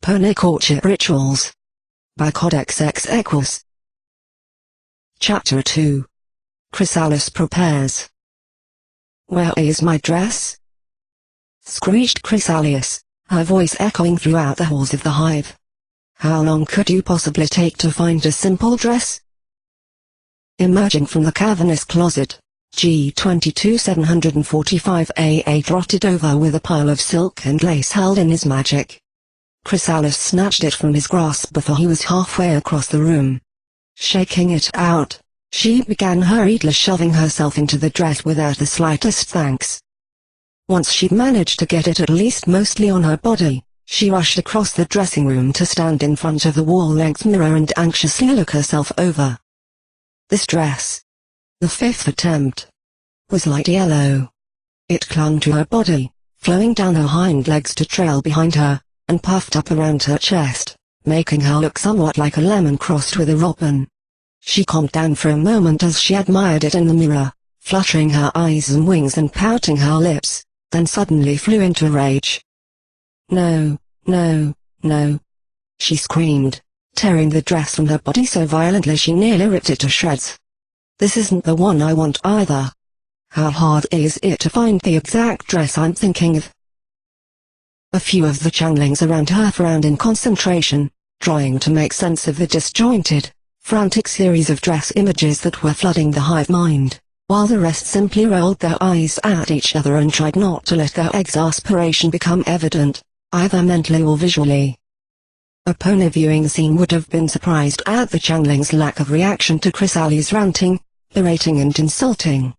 Pony Courtship Rituals by Codex X Equus. Chapter 2. Chrysalis prepares. "Where is my dress?" screeched Chrysalis, her voice echoing throughout the halls of the hive. "How long could you possibly take to find a simple dress?" Emerging from the cavernous closet, G22 745AA trotted over with a pile of silk and lace held in his magic. Chrysalis snatched it from his grasp before he was halfway across the room. Shaking it out, she began hurriedly shoving herself into the dress without the slightest thanks. Once she'd managed to get it at least mostly on her body, she rushed across the dressing room to stand in front of the wall-length mirror and anxiously look herself over. This dress, the fifth attempt, was light yellow. It clung to her body, flowing down her hind legs to trail behind her, and puffed up around her chest, making her look somewhat like a lemon crossed with a robin. She calmed down for a moment as she admired it in the mirror, fluttering her eyes and wings and pouting her lips, then suddenly flew into a rage. "No, no, no," she screamed, tearing the dress from her body so violently she nearly ripped it to shreds. "This isn't the one I want either. How hard is it to find the exact dress I'm thinking of?" A few of the changelings around her frowned in concentration, trying to make sense of the disjointed, frantic series of dress images that were flooding the hive mind, while the rest simply rolled their eyes at each other and tried not to let their exasperation become evident, either mentally or visually. A pony viewing the scene would have been surprised at the changelings' lack of reaction to Chrysalis' ranting, berating and insulting.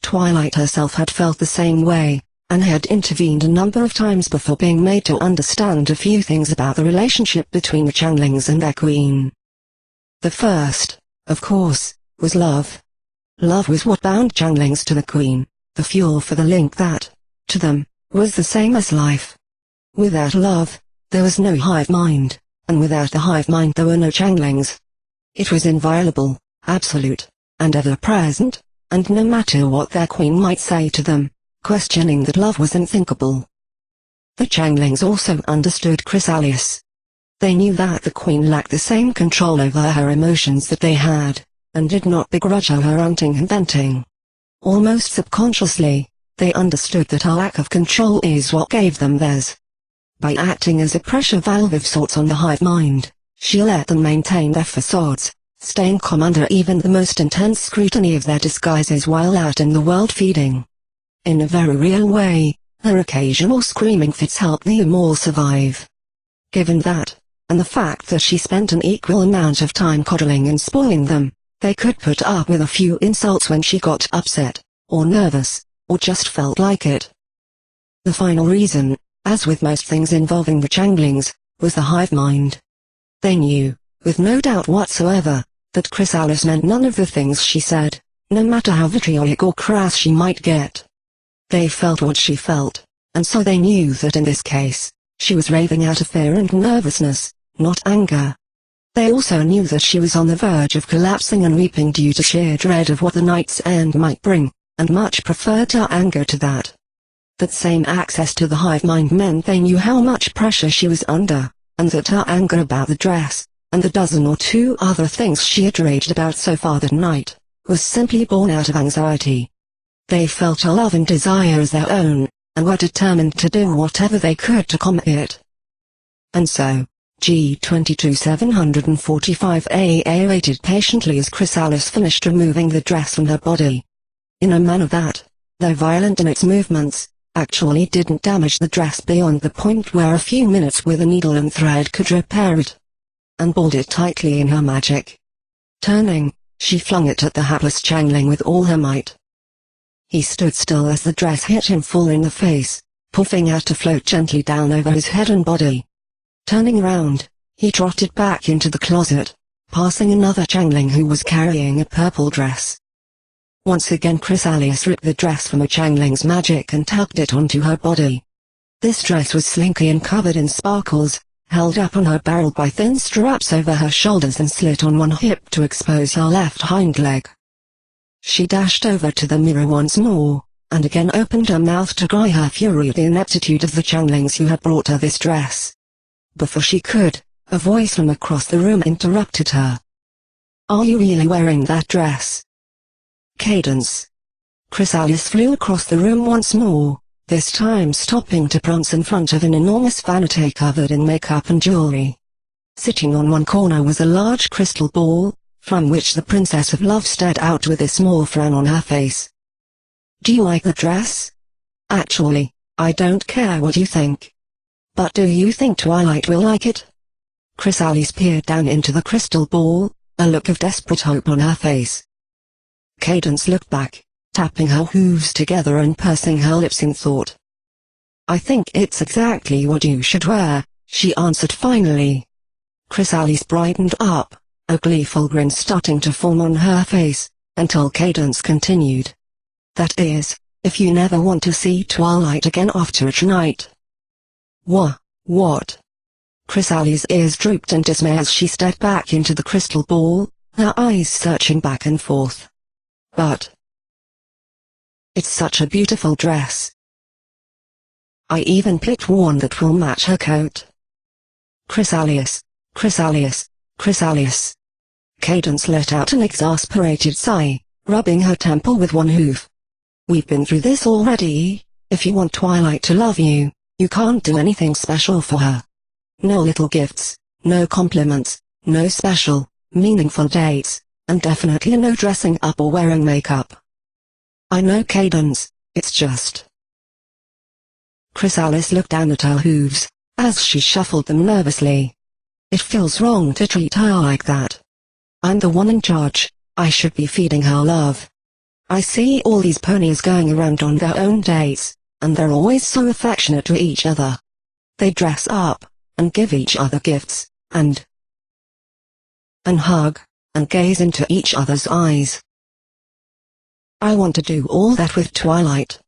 Twilight herself had felt the same way, and had intervened a number of times before being made to understand a few things about the relationship between the changelings and their queen. The first, of course, was love. Love was what bound changelings to the queen, the fuel for the link that, to them, was the same as life. Without love, there was no hive mind, and without the hive mind there were no changelings. It was inviolable, absolute, and ever-present, and no matter what their queen might say to them, questioning that love was unthinkable. The changelings also understood Chrysalis. They knew that the queen lacked the same control over her emotions that they had, and did not begrudge her ranting and venting. Almost subconsciously, they understood that her lack of control is what gave them theirs. By acting as a pressure valve of sorts on the hive mind, she let them maintain their facades, staying calm under even the most intense scrutiny of their disguises while out in the world feeding. In a very real way, her occasional screaming fits helped them all survive. Given that, and the fact that she spent an equal amount of time coddling and spoiling them, they could put up with a few insults when she got upset, or nervous, or just felt like it. The final reason, as with most things involving the changelings, was the hive mind. They knew, with no doubt whatsoever, that Chrysalis meant none of the things she said, no matter how vitriolic or crass she might get. They felt what she felt, and so they knew that in this case, she was raving out of fear and nervousness, not anger. They also knew that she was on the verge of collapsing and weeping due to sheer dread of what the night's end might bring, and much preferred her anger to that. That same access to the hive mind meant they knew how much pressure she was under, and that her anger about the dress, and the dozen or two other things she had raged about so far that night, was simply born out of anxiety. They felt her love and desire as their own, and were determined to do whatever they could to calm it. And so, G22 745AA waited patiently as Chrysalis finished removing the dress from her body. In a manner that, though violent in its movements, actually didn't damage the dress beyond the point where a few minutes with a needle and thread could repair it. And balled it tightly in her magic. Turning, she flung it at the hapless changeling with all her might. He stood still as the dress hit him full in the face, puffing out to float gently down over his head and body. Turning round, he trotted back into the closet, passing another changeling who was carrying a purple dress. Once again Chrysalis ripped the dress from a changeling's magic and tucked it onto her body. This dress was slinky and covered in sparkles, held up on her barrel by thin straps over her shoulders and slit on one hip to expose her left hind leg. She dashed over to the mirror once more, and again opened her mouth to cry her fury at the ineptitude of the changelings who had brought her this dress. Before she could, a voice from across the room interrupted her. "Are you really wearing that dress?" Cadence. Chrysalis flew across the room once more, this time stopping to prance in front of an enormous vanity covered in makeup and jewelry. Sitting on one corner was a large crystal ball, from which the Princess of Love stared out with a small frown on her face. "Do you like the dress?" "Actually, I don't care what you think. But do you think Twilight will like it?" Chrysalis peered down into the crystal ball, a look of desperate hope on her face. Cadence looked back, tapping her hooves together and pursing her lips in thought. "I think it's exactly what you should wear," she answered finally. Chrysalis brightened up, a gleeful grin starting to form on her face, until Cadence continued. "That is, if you never want to see Twilight again after tonight." What? Chrysalis' ears drooped in dismay as she stared back into the crystal ball, her eyes searching back and forth. "But it's such a beautiful dress. I even picked one that will match her coat." Chrysalis. Cadence let out an exasperated sigh, rubbing her temple with one hoof. "We've been through this already. If you want Twilight to love you, you can't do anything special for her. No little gifts, no compliments, no special, meaningful dates, and definitely no dressing up or wearing makeup." "I know, Cadence, it's just..." Chrysalis looked down at her hooves, as she shuffled them nervously. "It feels wrong to treat her like that. I'm the one in charge, I should be feeding her love. I see all these ponies going around on their own dates, and they're always so affectionate to each other. They dress up, and give each other gifts, and hug, and gaze into each other's eyes. I want to do all that with Twilight.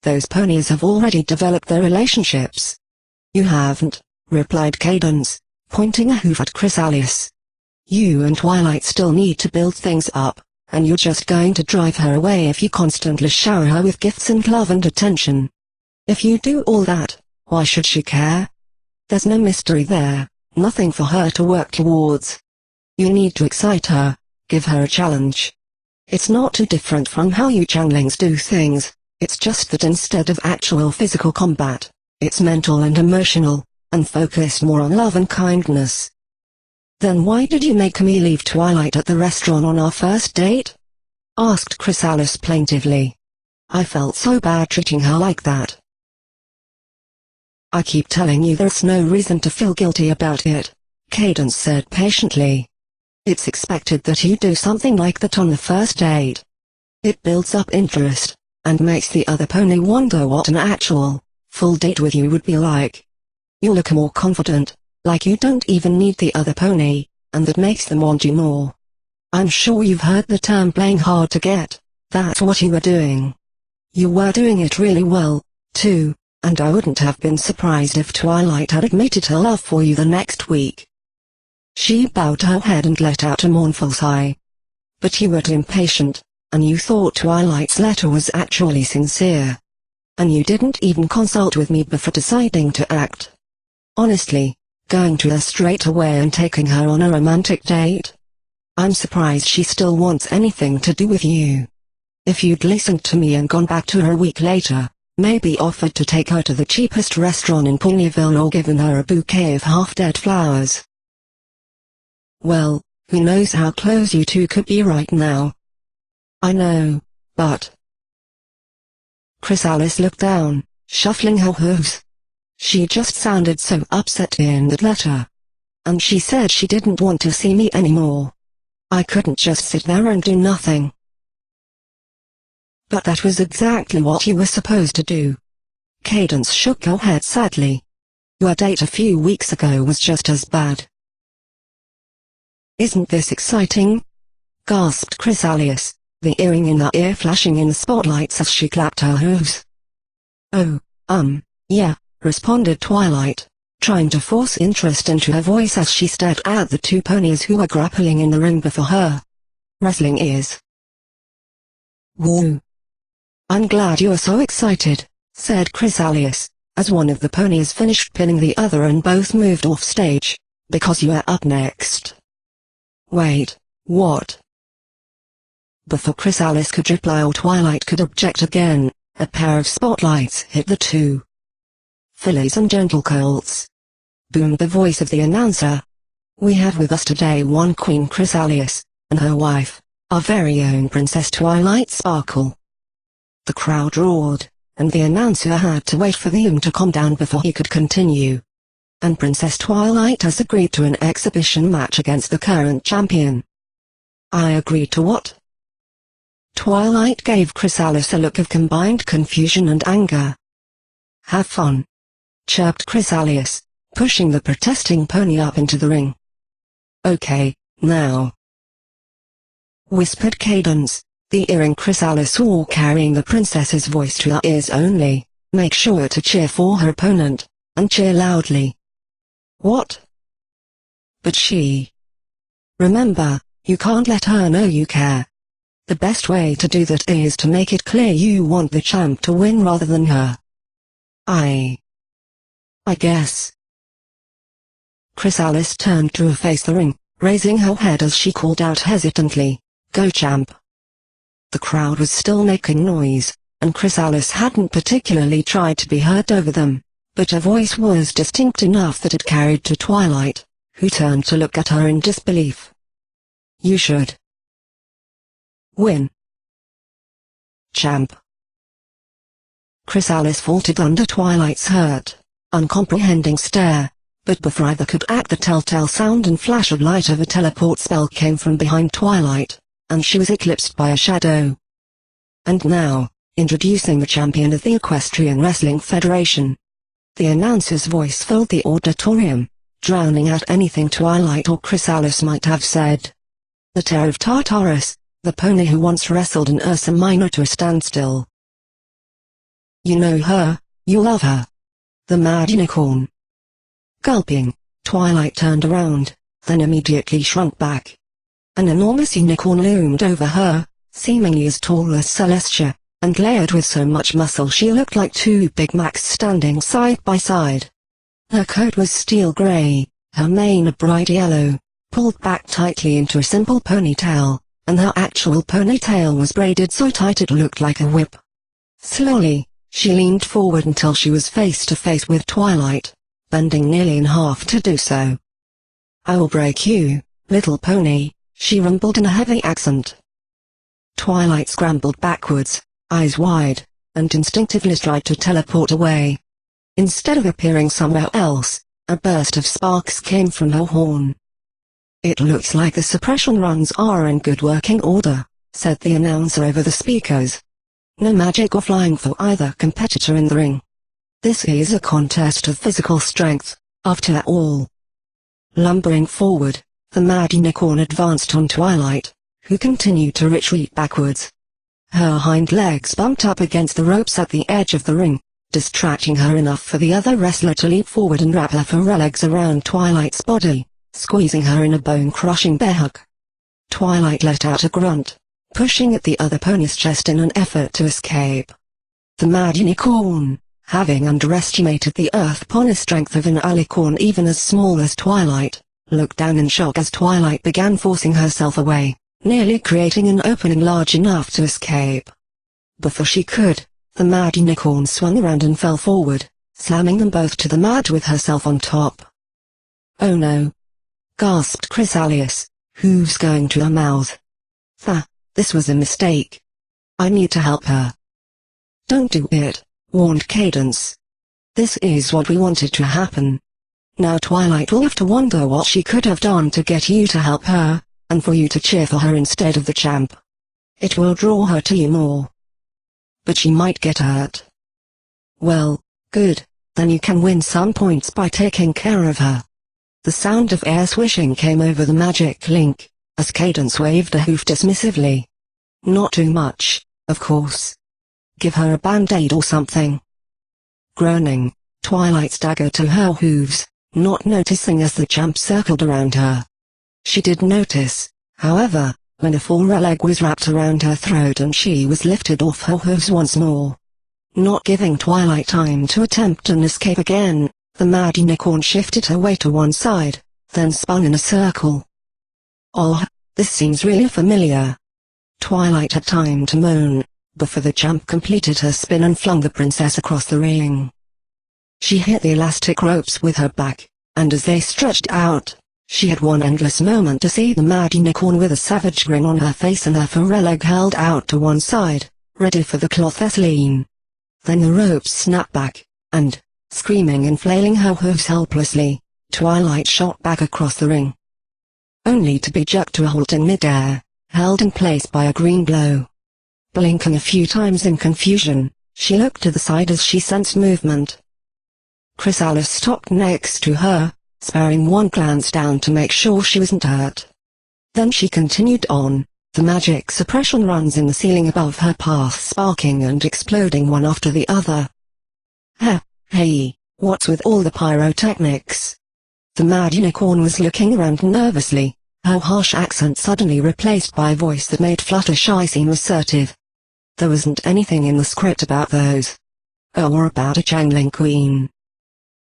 Those ponies have already developed their relationships." "You haven't," replied Cadence, pointing a hoof at Chrysalis. "You and Twilight still need to build things up, and you're just going to drive her away if you constantly shower her with gifts and love and attention. If you do all that, why should she care? There's no mystery there, nothing for her to work towards. You need to excite her, give her a challenge. It's not too different from how you changelings do things, it's just that instead of actual physical combat, it's mental and emotional, and focused more on love and kindness." "Then why did you make me leave Twilight at the restaurant on our first date?" asked Chrysalis plaintively. "I felt so bad treating her like that." "I keep telling you there's no reason to feel guilty about it," Cadence said patiently. "It's expected that you do something like that on the first date. It builds up interest, and makes the other pony wonder what an actual, full date with you would be like. You look more confident, like you don't even need the other pony, and that makes them want you more. I'm sure you've heard the term playing hard to get, that's what you were doing. You were doing it really well, too, and I wouldn't have been surprised if Twilight had admitted her love for you the next week." She bowed her head and let out a mournful sigh. "But you were too impatient, and you thought Twilight's letter was actually sincere. And you didn't even consult with me before deciding to act. Honestly, going to her straight away and taking her on a romantic date? I'm surprised she still wants anything to do with you. If you'd listened to me and gone back to her a week later, maybe offered to take her to the cheapest restaurant in Ponyville or given her a bouquet of half-dead flowers. Well, who knows how close you two could be right now." "I know, but..." Chrysalis looked down, shuffling her hooves. She just sounded so upset in that letter. And she said she didn't want to see me anymore. I couldn't just sit there and do nothing. "But that was exactly what you were supposed to do." Cadence shook her head sadly. "Your date a few weeks ago was just as bad." "Isn't this exciting?" gasped Chrysalis, the earring in her ear flashing in the spotlights as she clapped her hooves. "Oh, yeah," responded Twilight, trying to force interest into her voice as she stared at the two ponies who were grappling in the ring before her. "Wrestling is..." "Woo! I'm glad you're so excited," said Chrysalis, as one of the ponies finished pinning the other and both moved off stage. Because you are up next. Wait, what? Before Chrysalis could reply or Twilight could object again, a pair of spotlights hit the two fillies and gentle colts. Boomed the voice of the announcer. We have with us today one Queen Chrysalis, and her wife, our very own Princess Twilight Sparkle. The crowd roared, and the announcer had to wait for the to calm down before he could continue. And Princess Twilight has agreed to an exhibition match against the current champion. I agreed to what? Twilight gave Chrysalis a look of combined confusion and anger. Have fun, chirped Chrysalis, pushing the protesting pony up into the ring. Okay, now, whispered Cadence, the earring Chrysalis wore carrying the princess's voice to her ears only. Make sure to cheer for her opponent, and cheer loudly. What? But she. Remember, you can't let her know you care. The best way to do that is to make it clear you want the champ to win rather than her. I guess. Chrysalis turned to face the ring, raising her head as she called out hesitantly, Go champ. The crowd was still making noise, and Chrysalis hadn't particularly tried to be heard over them, but her voice was distinct enough that it carried to Twilight, who turned to look at her in disbelief. You should win, champ. Chrysalis faltered under Twilight's hurt, uncomprehending stare, but before either could act the telltale sound and flash of light of a teleport spell came from behind Twilight, and she was eclipsed by a shadow. And now, introducing the champion of the Equestrian Wrestling Federation. The announcer's voice filled the auditorium, drowning out anything Twilight or Chrysalis might have said. The Terror of Tartarus, the pony who once wrestled an Ursa Minor to a standstill. You know her, you love her. The Mad Unicorn. Gulping, Twilight turned around, then immediately shrunk back. An enormous unicorn loomed over her, seemingly as tall as Celestia, and layered with so much muscle she looked like two Big Macs standing side by side. Her coat was steel gray, her mane a bright yellow, pulled back tightly into a simple ponytail, and her actual ponytail was braided so tight it looked like a whip. Slowly, she leaned forward until she was face to face with Twilight, bending nearly in half to do so. I will break you, little pony, she rumbled in a heavy accent. Twilight scrambled backwards, eyes wide, and instinctively tried to teleport away. Instead of appearing somewhere else, a burst of sparks came from her horn. It looks like the suppression runs are in good working order, said the announcer over the speakers. No magic or flying for either competitor in the ring. This is a contest of physical strength, after all. Lumbering forward, the Mad Unicorn advanced on Twilight, who continued to retreat backwards. Her hind legs bumped up against the ropes at the edge of the ring, distracting her enough for the other wrestler to leap forward and wrap her forelegs around Twilight's body, squeezing her in a bone-crushing bear hug. Twilight let out a grunt, pushing at the other pony's chest in an effort to escape. The Mad Unicorn, having underestimated the earth-pony strength of an alicorn even as small as Twilight, looked down in shock as Twilight began forcing herself away, nearly creating an opening large enough to escape. Before she could, the Mad Unicorn swung around and fell forward, slamming them both to the mat with herself on top. Oh no! Gasped Chrysalis, hooves going to her mouth. This was a mistake. I need to help her. Don't do it, warned Cadence. This is what we wanted to happen. Now Twilight will have to wonder what she could have done to get you to help her, and for you to cheer for her instead of the champ. It will draw her to you more. But she might get hurt. Well, good, then you can win some points by taking care of her. The sound of air swishing came over the magic link, as Cadence waved a hoof dismissively. Not too much, of course. Give her a band-aid or something. Groaning, Twilight staggered to her hooves, not noticing as the champ circled around her. She did notice, however, when a foreleg was wrapped around her throat and she was lifted off her hooves once more. Not giving Twilight time to attempt an escape again, the mad unicorn shifted her way to one side, then spun in a circle. "Oh, this seems really familiar." Twilight had time to moan, before the champ completed her spin and flung the princess across the ring. She hit the elastic ropes with her back, and as they stretched out, she had one endless moment to see the mad unicorn with a savage grin on her face and her foreleg held out to one side, ready for the cloth Vaseline. Then the ropes snapped back, and, screaming and flailing her hooves helplessly, Twilight shot back across the ring. Only to be jerked to a halt in midair, held in place by a green glow. Blinking a few times in confusion, she looked to the side as she sensed movement. Chrysalis stopped next to her, sparing one glance down to make sure she wasn't hurt. Then she continued on, the magic suppression runs in the ceiling above her path sparking and exploding one after the other. Hey, what's with all the pyrotechnics? The mad unicorn was looking around nervously, her harsh accent suddenly replaced by a voice that made Fluttershy seem assertive. There wasn't anything in the script about those. Or about a changeling queen.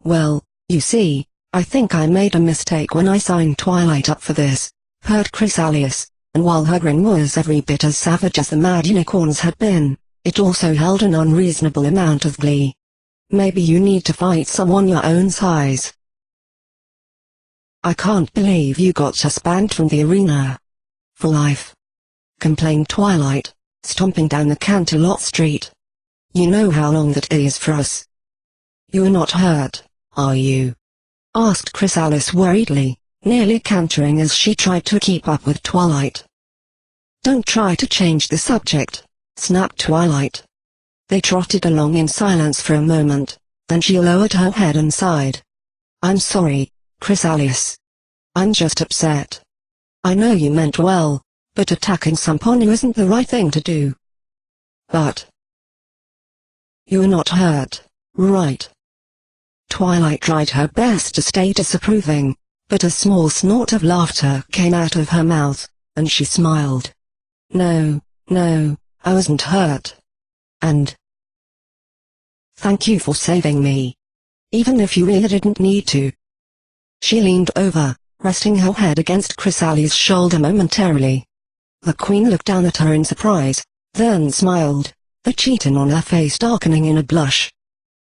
"Well, you see, I think I made a mistake when I signed Twilight up for this," purred Chrysalis, and while her grin was every bit as savage as the mad unicorn's had been, it also held an unreasonable amount of glee. "Maybe you need to fight someone your own size." "I can't believe you got us banned from the arena." "For life," complained Twilight, stomping down the Canterlot Street. "You know how long that is for us." "You're not hurt, are you?" asked Chrysalis worriedly, nearly cantering as she tried to keep up with Twilight. "Don't try to change the subject," snapped Twilight. They trotted along in silence for a moment, then she lowered her head and sighed. "I'm sorry, Chrysalis. I'm just upset. I know you meant well, but attacking Samponu isn't the right thing to do." "But you're not hurt, right?" Twilight tried her best to stay disapproving, but a small snort of laughter came out of her mouth, and she smiled. No, I wasn't hurt. And thank you for saving me. Even if you really didn't need to." She leaned over, resting her head against Chrysalis' shoulder momentarily. The queen looked down at her in surprise, then smiled, the chitin on her face darkening in a blush.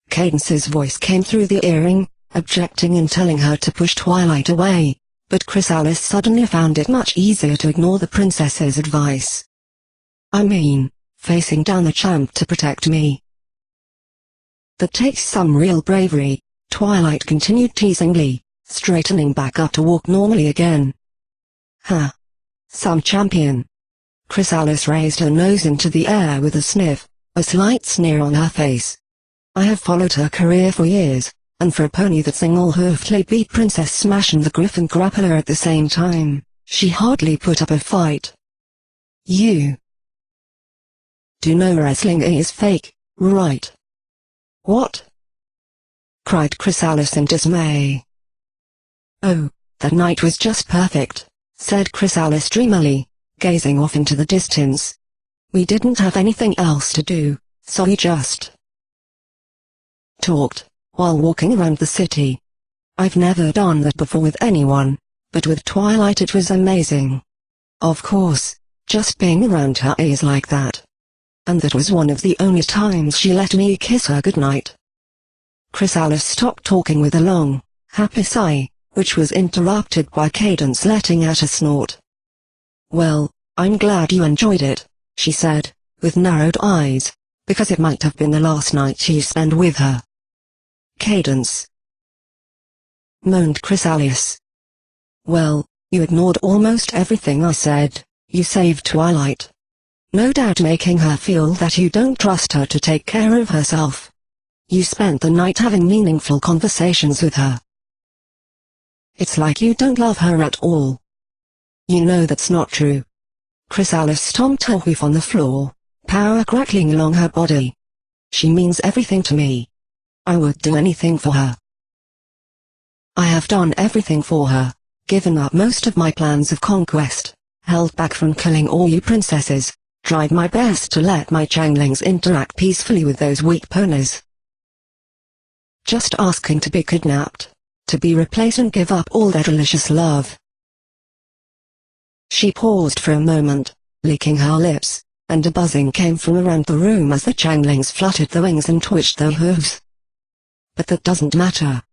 Cadence's voice came through the earring, objecting and telling her to push Twilight away, but Chrysalis suddenly found it much easier to ignore the princess's advice. "I mean, facing down the champ to protect me. That takes some real bravery," Twilight continued teasingly, straightening back up to walk normally again. "Huh. Some champion." Chrysalis raised her nose into the air with a sniff, a slight sneer on her face. "I have followed her career for years, and for a pony that single-hoofedly beat Princess Smash and the Griffin Grappler at the same time, she hardly put up a fight. You do know wrestling is fake, right?" "What?" cried Chrysalis in dismay. "Oh, that night was just perfect," said Chrysalis dreamily, gazing off into the distance. "We didn't have anything else to do, so we just talked, while walking around the city. I've never done that before with anyone, but with Twilight it was amazing. Of course, just being around her is like that. And that was one of the only times she let me kiss her goodnight." Chrysalis stopped talking with a long, happy sigh, which was interrupted by Cadence letting out a snort. "Well, I'm glad you enjoyed it," she said, with narrowed eyes, "because it might have been the last night you spend with her." "Cadence," moaned Chrysalis. "Well, you ignored almost everything I said. You saved Twilight. No doubt making her feel that you don't trust her to take care of herself. You spent the night having meaningful conversations with her. It's like you don't love her at all." "You know that's not true." Chrysalis stomped her hoof on the floor, power crackling along her body. "She means everything to me. I would do anything for her. I have done everything for her, given up most of my plans of conquest, held back from killing all you princesses, tried my best to let my changelings interact peacefully with those weak ponies. Just asking to be kidnapped, to be replaced and give up all their delicious love. She paused for a moment, licking her lips, and a buzzing came from around the room as the changelings fluttered their wings and twitched their hooves. But that doesn't matter.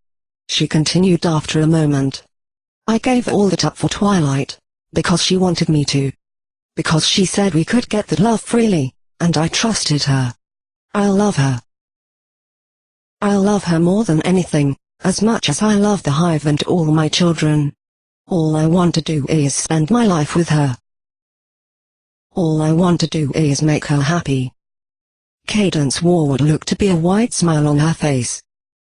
She continued after a moment. I gave all that up for Twilight, because she wanted me to. Because she said we could get that love freely, and I trusted her. I'll love her. I'll love her more than anything, as much as I love the hive and all my children. All I want to do is spend my life with her. All I want to do is make her happy. Cadence wore what looked to be a wide smile on her face.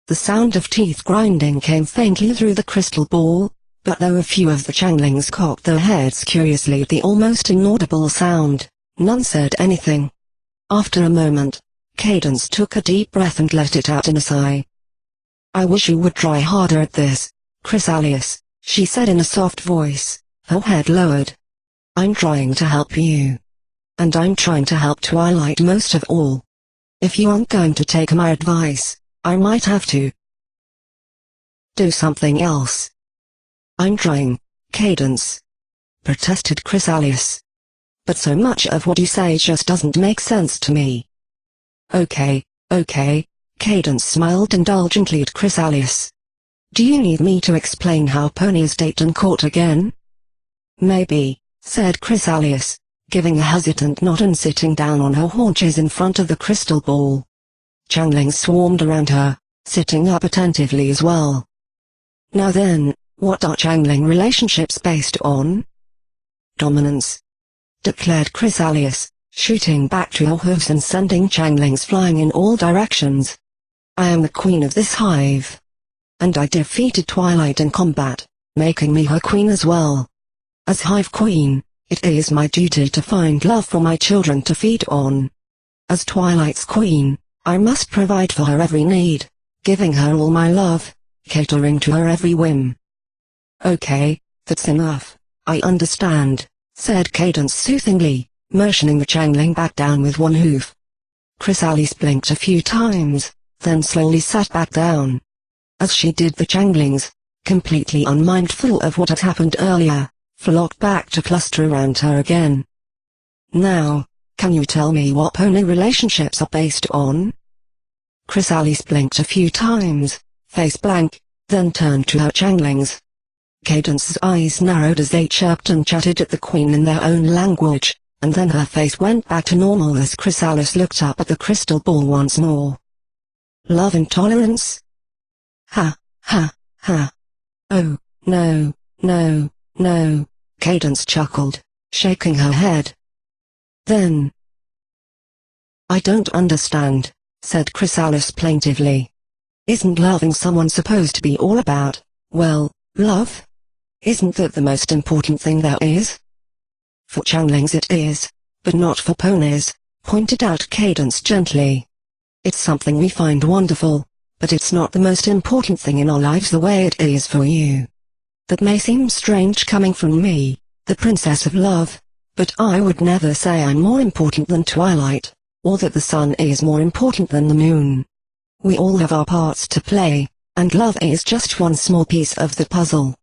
The sound of teeth grinding came faintly through the crystal ball, but though a few of the changelings cocked their heads curiously at the almost inaudible sound, none said anything. After a moment, Cadence took a deep breath and let it out in a sigh. I wish you would try harder at this, Chrysalis, she said in a soft voice, her head lowered. I'm trying to help you. And I'm trying to help Twilight most of all. If you aren't going to take my advice, I might have to do something else. I'm trying, Cadence, protested Chrysalis. But so much of what you say just doesn't make sense to me. Okay, Cadence smiled indulgently at Chrysalis. Do you need me to explain how ponies date and court again? Maybe, said Chrysalis, giving a hesitant nod and sitting down on her haunches in front of the crystal ball. Changelings swarmed around her, sitting up attentively as well. Now then, what are changeling relationships based on? Dominance, declared Chrysalis, shooting back to her hooves and sending changelings flying in all directions. I am the queen of this hive. And I defeated Twilight in combat, making me her queen as well. As hive queen, it is my duty to find love for my children to feed on. As Twilight's queen, I must provide for her every need, giving her all my love, catering to her every whim. Okay, that's enough, I understand, said Cadence soothingly, motioning the changeling back down with one hoof. Chrysalis blinked a few times, then slowly sat back down. As she did, the changelings, completely unmindful of what had happened earlier, flocked back to cluster around her again. Now, can you tell me what pony relationships are based on? Chrysalis blinked a few times, face blank, then turned to her changelings. Cadence's eyes narrowed as they chirped and chatted at the queen in their own language, and then her face went back to normal as Chrysalis looked up at the crystal ball once more. Love intolerance? Ha, ha, ha. Oh, no, Cadence chuckled, shaking her head. Then. I don't understand, said Chrysalis plaintively. Isn't loving someone supposed to be all about, well, love? Isn't that the most important thing there is? For changelings it is, but not for ponies, pointed out Cadence gently. It's something we find wonderful, but it's not the most important thing in our lives the way it is for you. That may seem strange coming from me, the Princess of Love, but I would never say I'm more important than Twilight, or that the sun is more important than the moon. We all have our parts to play, and love is just one small piece of the puzzle.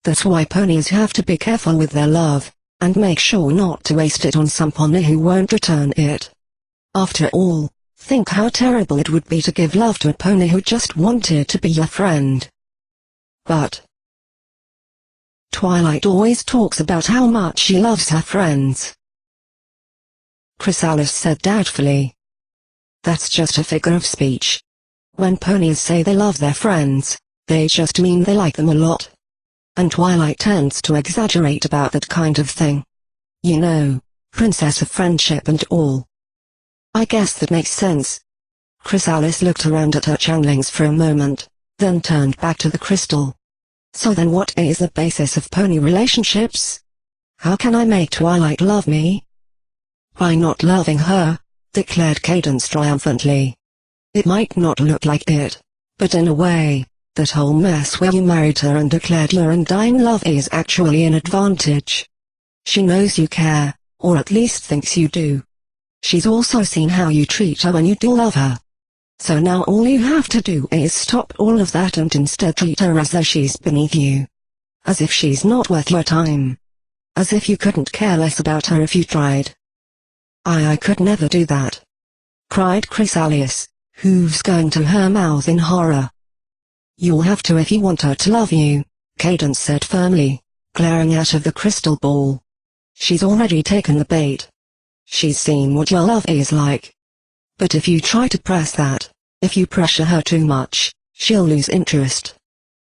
That's why ponies have to be careful with their love, and make sure not to waste it on some pony who won't return it. After all, think how terrible it would be to give love to a pony who just wanted to be your friend. But Twilight always talks about how much she loves her friends, Chrysalis said doubtfully. That's just a figure of speech. When ponies say they love their friends, they just mean they like them a lot. And Twilight tends to exaggerate about that kind of thing. You know, princess of friendship and all. I guess that makes sense. Chrysalis looked around at her changelings for a moment, then turned back to the crystal. So then what is the basis of pony relationships? How can I make Twilight love me? By not loving her, declared Cadence triumphantly. It might not look like it, but in a way, that whole mess where you married her and declared your undying love is actually an advantage. She knows you care, or at least thinks you do. She's also seen how you treat her when you do love her. So now all you have to do is stop all of that and instead treat her as though she's beneath you. As if she's not worth your time. As if you couldn't care less about her if you tried. I could never do that, cried Chrysalis, hooves going to her mouth in horror. You'll have to if you want her to love you, Cadence said firmly, glaring out of the crystal ball. She's already taken the bait. She's seen what your love is like. But if you try to press that, if you pressure her too much, she'll lose interest.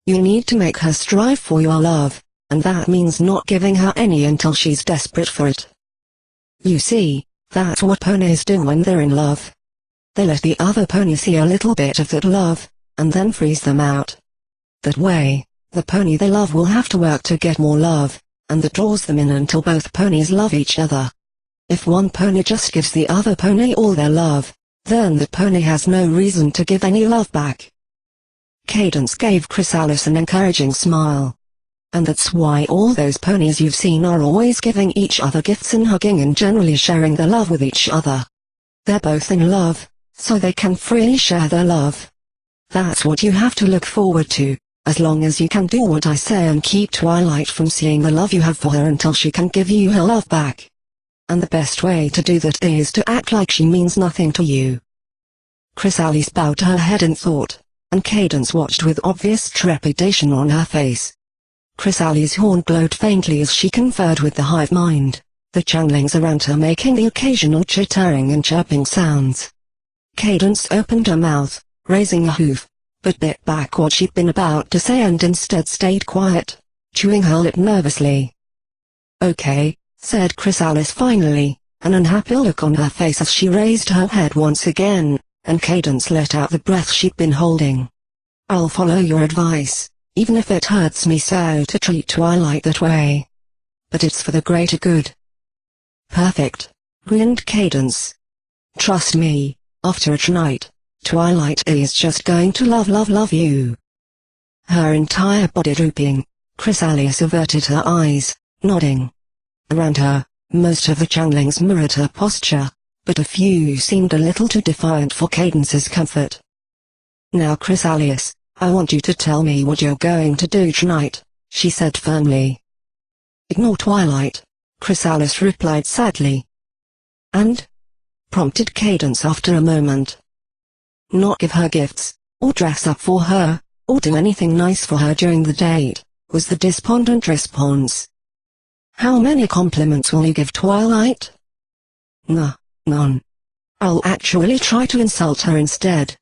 You need to make her strive for your love, and that means not giving her any until she's desperate for it. You see, that's what ponies do when they're in love. They let the other pony see a little bit of that love, and then freeze them out. That way, the pony they love will have to work to get more love, and that draws them in until both ponies love each other. If one pony just gives the other pony all their love, then the pony has no reason to give any love back. Cadence gave Chrysalis an encouraging smile. And that's why all those ponies you've seen are always giving each other gifts and hugging and generally sharing their love with each other. They're both in love, so they can freely share their love. That's what you have to look forward to, as long as you can do what I say and keep Twilight from seeing the love you have for her until she can give you her love back. And the best way to do that is to act like she means nothing to you. Chrysalis bowed her head in thought, and Cadence watched with obvious trepidation on her face. Chrysalis' horn glowed faintly as she conferred with the hive mind, the changelings around her making the occasional chittering and chirping sounds. Cadence opened her mouth, raising a hoof, but bit back what she'd been about to say and instead stayed quiet, chewing her lip nervously. Okay, said Chrysalis finally, an unhappy look on her face as she raised her head once again, and Cadence let out the breath she'd been holding. I'll follow your advice, even if it hurts me so to treat Twilight that way. But it's for the greater good. Perfect, grinned Cadence. Trust me, after tonight, Twilight is just going to love you. Her entire body drooping, Chrysalis averted her eyes, nodding. Around her, most of the changelings mirrored her posture, but a few seemed a little too defiant for Cadence's comfort. Now Chrysalis, I want you to tell me what you're going to do tonight, she said firmly. Ignore Twilight, Chrysalis replied sadly. And? Prompted Cadence after a moment. Not give her gifts, or dress up for her, or do anything nice for her during the date, was the despondent response. How many compliments will you give Twilight? None. I'll actually try to insult her instead.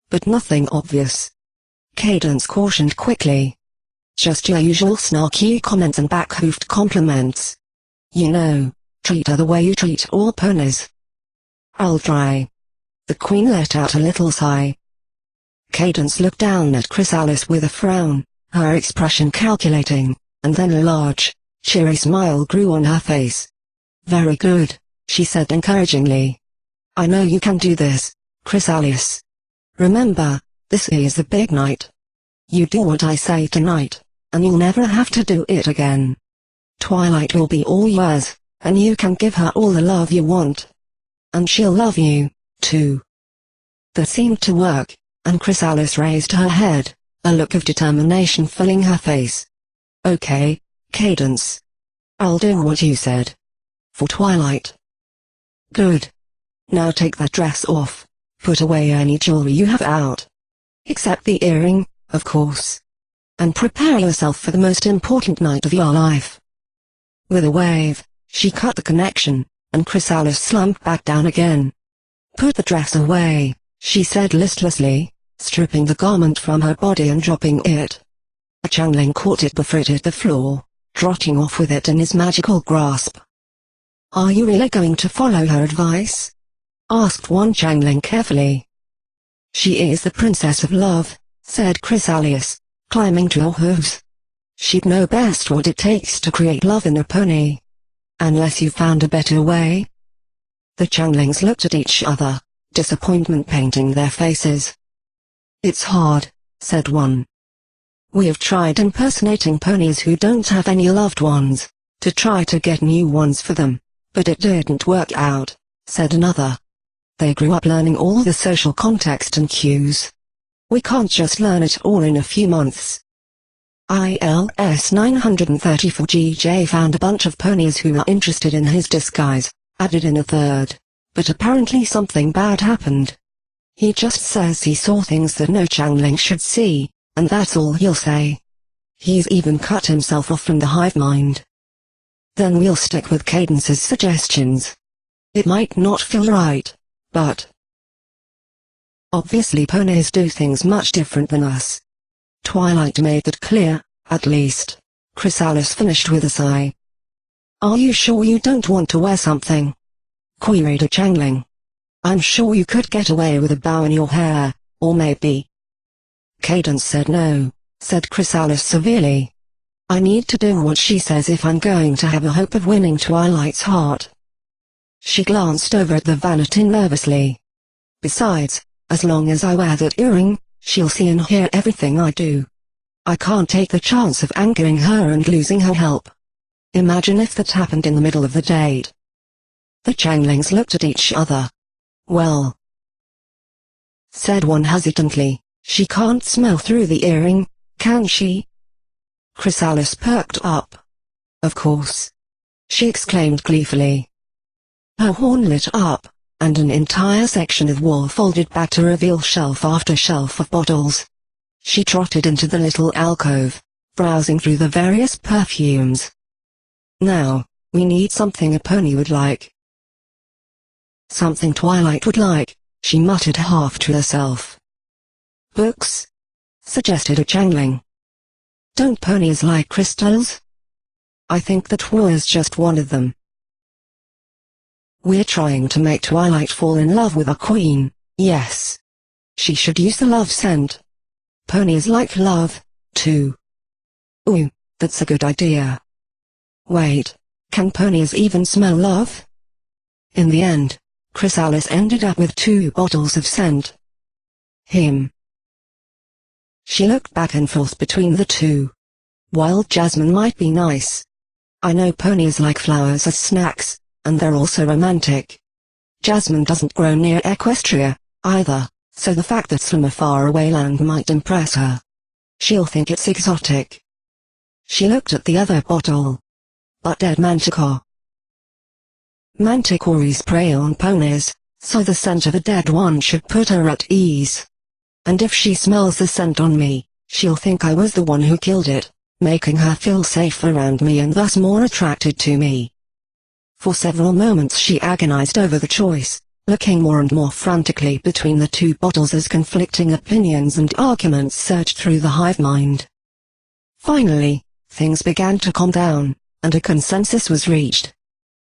But nothing obvious. Cadence cautioned quickly. Just your usual snarky comments and back-hoofed compliments. You know, treat her the way you treat all ponies. I'll try. The Queen let out a little sigh. Cadence looked down at Chrysalis with a frown, her expression calculating, and then a large, cheery smile grew on her face. Very good, she said encouragingly. I know you can do this, Chrysalis. Remember, this is the big night. You do what I say tonight, and you'll never have to do it again. Twilight will be all yours, and you can give her all the love you want. And she'll love you, too. That seemed to work, and Chrysalis raised her head, a look of determination filling her face. Okay, Cadence. I'll do what you said. For Twilight. Good. Now take that dress off, put away any jewelry you have out. Except the earring, of course. And prepare yourself for the most important night of your life. With a wave, she cut the connection, and Chrysalis slumped back down again. Put the dress away, she said listlessly, stripping the garment from her body and dropping it. A changeling caught it before it hit the floor, trotting off with it in his magical grasp. Are you really going to follow her advice? Asked one changeling carefully. She is the Princess of Love, said Chrysalis, climbing to her hooves. She'd know best what it takes to create love in a pony. Unless you found a better way. The changelings looked at each other, disappointment painting their faces. It's hard, said one. We have tried impersonating ponies who don't have any loved ones, to try to get new ones for them, But it didn't work out, said another. They grew up learning all the social context and cues. We can't just learn it all in a few months. ILS 934 GJ found a bunch of ponies who are interested in his disguise, added in a third. But apparently something bad happened. He just says he saw things that no Changling should see, and that's all he'll say. He's even cut himself off from the hive mind. Then we'll stick with Cadence's suggestions. It might not feel right, but obviously ponies do things much different than us. Twilight made that clear, at least. Chrysalis finished with a sigh. Are you sure you don't want to wear something? Queried a Changling. I'm sure you could get away with a bow in your hair, or maybe. Cadence said no, said Chrysalis severely. I need to do what she says if I'm going to have a hope of winning Twilight's heart. She glanced over at the vanity nervously. Besides, as long as I wear that earring, she'll see and hear everything I do. I can't take the chance of angering her and losing her help. Imagine if that happened in the middle of the date. The Changlings looked at each other. Well, said one hesitantly, she can't smell through the earring, can she? Chrysalis perked up. Of course, she exclaimed gleefully. Her horn lit up, and an entire section of wall folded back to reveal shelf after shelf of bottles. She trotted into the little alcove, browsing through the various perfumes. Now, we need something a pony would like. Something Twilight would like, she muttered half to herself. Books? Suggested a Changling. Don't ponies like crystals? I think that was just one of them. We're trying to make Twilight fall in love with our queen, yes. She should use the love scent. Ponies like love, too. Ooh, that's a good idea. Wait, can ponies even smell love? In the end, Chrysalis ended up with 2 bottles of scent. Him. She looked back and forth between the two. Wild jasmine might be nice. I know ponies like flowers as snacks, and they're also romantic. Jasmine doesn't grow near Equestria, either, so the fact that it's from a faraway land might impress her. She'll think it's exotic. She looked at the other bottle. But dead manticore. Manticories prey on ponies, so the scent of a dead one should put her at ease. And if she smells the scent on me, she'll think I was the one who killed it, making her feel safe around me and thus more attracted to me. For several moments she agonized over the choice, looking more and more frantically between the 2 bottles as conflicting opinions and arguments surged through the hive mind. Finally, things began to calm down, and a consensus was reached.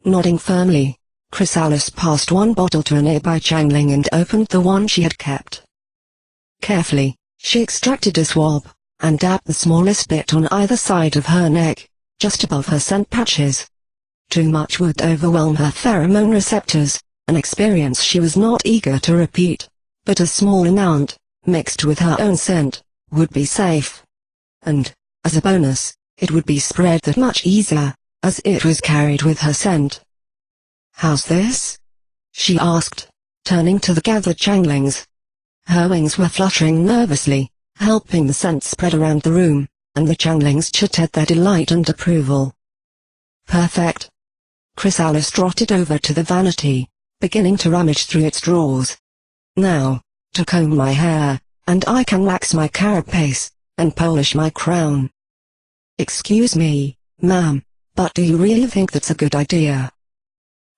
Nodding firmly, Chrysalis passed one bottle to a nearby Changling and opened the one she had kept. Carefully, she extracted a swab, and dabbed the smallest bit on either side of her neck, just above her scent patches. Too much would overwhelm her pheromone receptors, an experience she was not eager to repeat, but a small amount, mixed with her own scent, would be safe. And, as a bonus, it would be spread that much easier, as it was carried with her scent. How's this? She asked, turning to the gathered Changlings. Her wings were fluttering nervously, helping the scent spread around the room, and the Changlings chittered their delight and approval. Perfect. Chrysalis trotted over to the vanity, beginning to rummage through its drawers. Now, to comb my hair, and I can wax my carapace, and polish my crown. Excuse me, ma'am, but do you really think that's a good idea?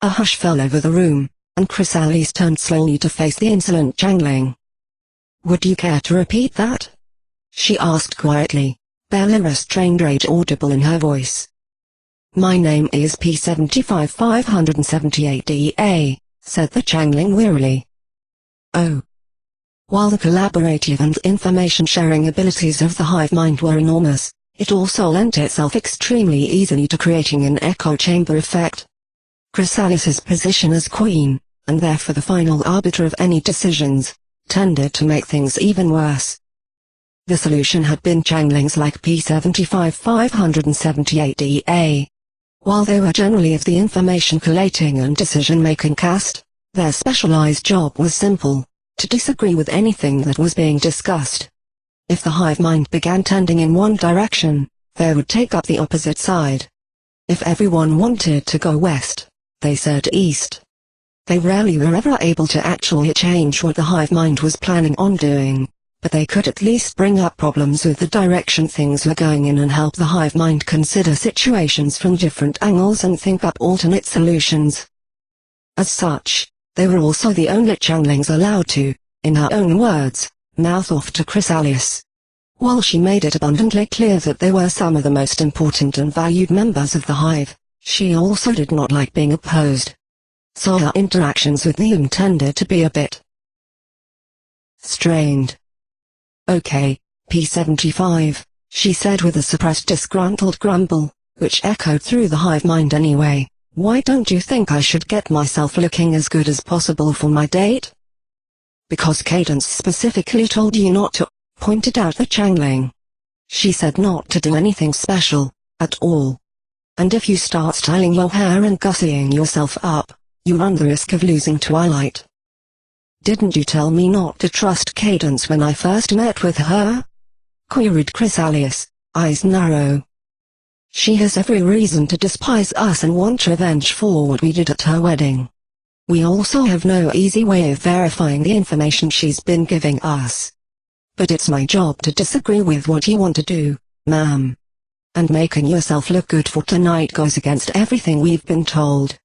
A hush fell over the room, and Chrysalis turned slowly to face the insolent Changling. Would you care to repeat that? She asked quietly, barely restrained rage audible in her voice. My name is P75578DA, said the Changling wearily. Oh. While the collaborative and information-sharing abilities of the hive mind were enormous, it also lent itself extremely easily to creating an echo chamber effect. Chrysalis's position as queen, and therefore the final arbiter of any decisions, tended to make things even worse. The solution had been Changlings like P75578DA. While they were generally of the information collating and decision-making caste, their specialized job was simple: to disagree with anything that was being discussed. If the hive mind began tending in one direction, they would take up the opposite side. If everyone wanted to go west, they said east. They rarely were ever able to actually change what the hive mind was planning on doing, but they could at least bring up problems with the direction things were going in and help the hive mind consider situations from different angles and think up alternate solutions. As such, they were also the only changelings allowed to, in her own words, mouth off to Chrysalis. While she made it abundantly clear that they were some of the most important and valued members of the hive, she also did not like being opposed. So her interactions with them tended to be a bit strained. "Okay, P75, she said with a suppressed disgruntled grumble, which echoed through the hive mind anyway. "Why don't you think I should get myself looking as good as possible for my date?" "Because Cadence specifically told you not to," pointed out the changeling. "She said not to do anything special, at all. And if you start styling your hair and gussying yourself up, you run the risk of losing Twilight." "Didn't you tell me not to trust Cadence when I first met with her?" queried Chrysalis, eyes narrow. "She has every reason to despise us and want revenge for what we did at her wedding. We also have no easy way of verifying the information she's been giving us. But it's my job to disagree with what you want to do, ma'am. And making yourself look good for tonight goes against everything we've been told.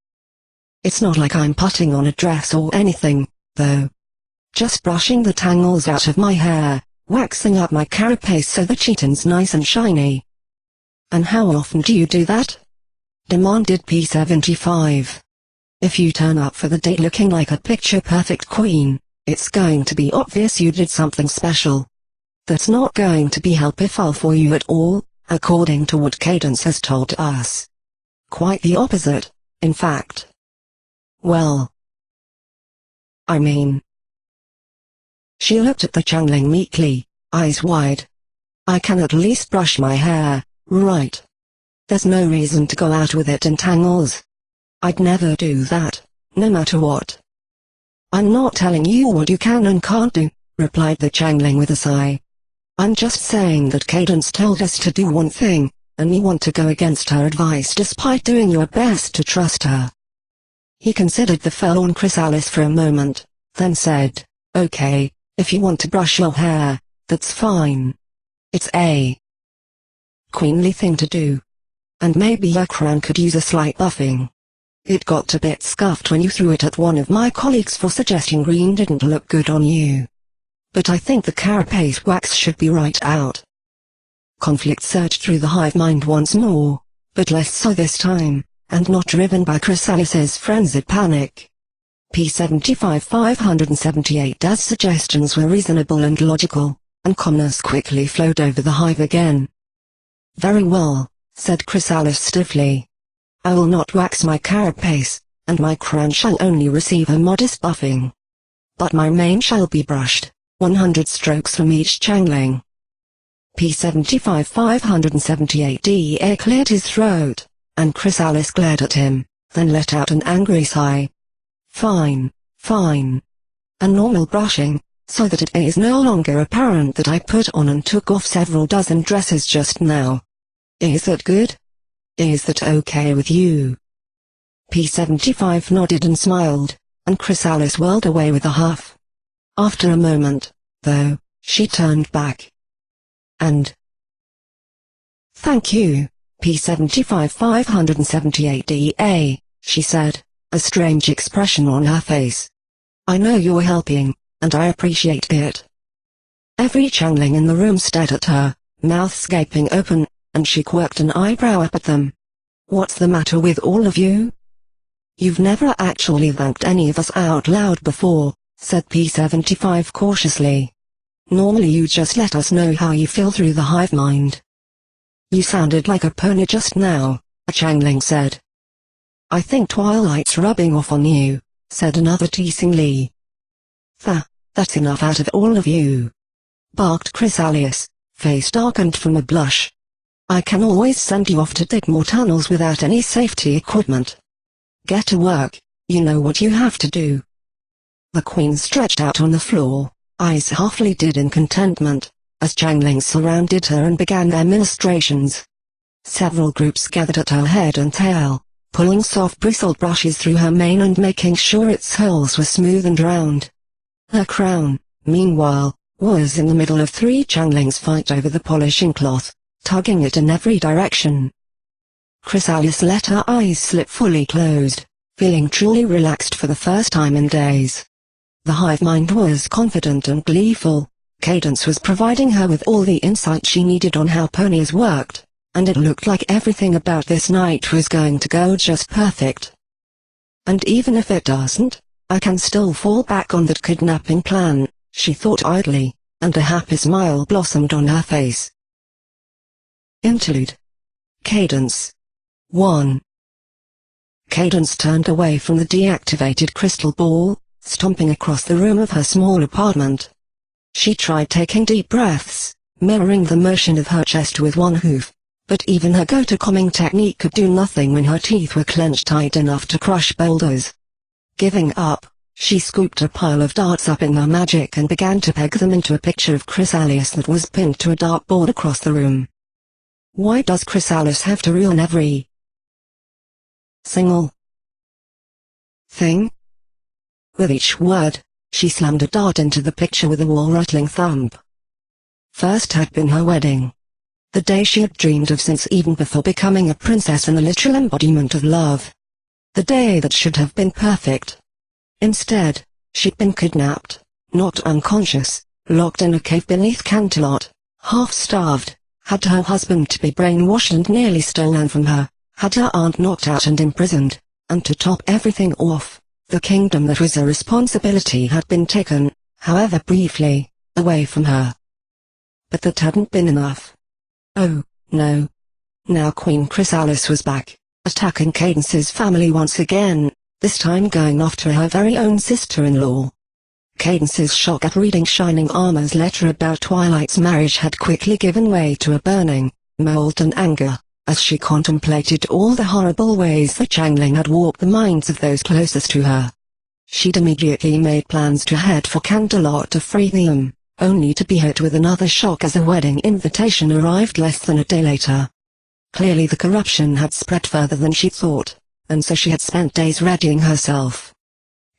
It's not like I'm putting on a dress or anything, though. Just brushing the tangles out of my hair, waxing up my carapace so the chitin's nice and shiny." "And how often do you do that?" demanded P75. "If you turn up for the date looking like a picture-perfect queen, it's going to be obvious you did something special. That's not going to be helpful for you at all, according to what Cadence has told us. Quite the opposite, in fact." "Well, I mean..." She looked at the changeling meekly, eyes wide. "I can at least brush my hair, right? There's no reason to go out with it in tangles. I'd never do that, no matter what." "I'm not telling you what you can and can't do," replied the changeling with a sigh. "I'm just saying that Cadence told us to do one thing, and you want to go against her advice despite doing your best to trust her." He considered the forlorn Chrysalis for a moment, then said, "Okay, if you want to brush your hair, that's fine. It's a queenly thing to do. And maybe your crown could use a slight buffing. It got a bit scuffed when you threw it at one of my colleagues for suggesting green didn't look good on you. But I think the carapace wax should be right out." Conflict surged through the hive mind once more, but less so this time, and not driven by Chrysalis's frenzied panic. P75 578's suggestions were reasonable and logical, and calmness quickly flowed over the hive again. "Very well," said Chrysalis stiffly. "I will not wax my carapace, and my crown shall only receive a modest buffing. But my mane shall be brushed, 100 strokes from each changeling." P75 578 cleared his throat, and Chrysalis glared at him, then let out an angry sigh. "Fine, fine. A normal brushing, so that it is no longer apparent that I put on and took off several dozen dresses just now. Is that good? Is that okay with you?" P75 nodded and smiled, and Chrysalis whirled away with a huff. After a moment, though, she turned back. "And thank you, P75 578 she said, a strange expression on her face. "I know you're helping, and I appreciate it." Every changeling in the room stared at her, mouths gaping open, and she quirked an eyebrow up at them. "What's the matter with all of you? You've never actually thanked any of us out loud before," said P75 cautiously. "Normally you just let us know how you feel through the hive mind." "You sounded like a pony just now," a changeling said. "I think Twilight's rubbing off on you," said another teasingly. That's enough out of all of you," barked Chrysalis, face darkened from a blush. I can always send you off to dig more tunnels without any safety equipment. Get to work, you know what you have to do." The queen stretched out on the floor, eyes half lidded in contentment, as changelings surrounded her and began their ministrations. Several groups gathered at her head and tail, pulling soft bristled brushes through her mane and making sure its holes were smooth and round. Her crown, meanwhile, was in the middle of 3 changelings fight over the polishing cloth, tugging it in every direction. Chrysalis let her eyes slip fully closed, feeling truly relaxed for the first time in days. The hive mind was confident and gleeful. Cadence was providing her with all the insight she needed on how ponies worked, and it looked like everything about this night was going to go just perfect. "And even if it doesn't, I can still fall back on that kidnapping plan," she thought idly, and a happy smile blossomed on her face. Interlude. Cadence. 1. Cadence turned away from the deactivated crystal ball, stomping across the room of her small apartment. She tried taking deep breaths, mirroring the motion of her chest with one hoof, but even her go-to calming technique could do nothing when her teeth were clenched tight enough to crush boulders. Giving up, she scooped a pile of darts up in her magic and began to peg them into a picture of Chrysalis that was pinned to a dartboard across the room. Why does Chrysalis have to ruin every single thing? With each word, she slammed a dart into the picture with a wall-rattling thump. First had been her wedding. The day she had dreamed of since even before becoming a princess and the literal embodiment of love. The day that should have been perfect. Instead, she'd been kidnapped, not unconscious, locked in a cave beneath Canterlot, half-starved, had her husband to be brainwashed and nearly stolen from her, had her aunt knocked out and imprisoned, and to top everything off, the kingdom that was a responsibility had been taken, however briefly, away from her. But that hadn't been enough. Oh, no. Now Queen Chrysalis was back, attacking Cadence's family once again, this time going after her very own sister-in-law. Cadence's shock at reading Shining Armor's letter about Twilight's marriage had quickly given way to a burning, molten anger, as she contemplated all the horrible ways the changeling had warped the minds of those closest to her. She'd immediately made plans to head for Canterlot to free them, only to be hit with another shock as a wedding invitation arrived less than a day later. Clearly the corruption had spread further than she thought, and so she had spent days readying herself,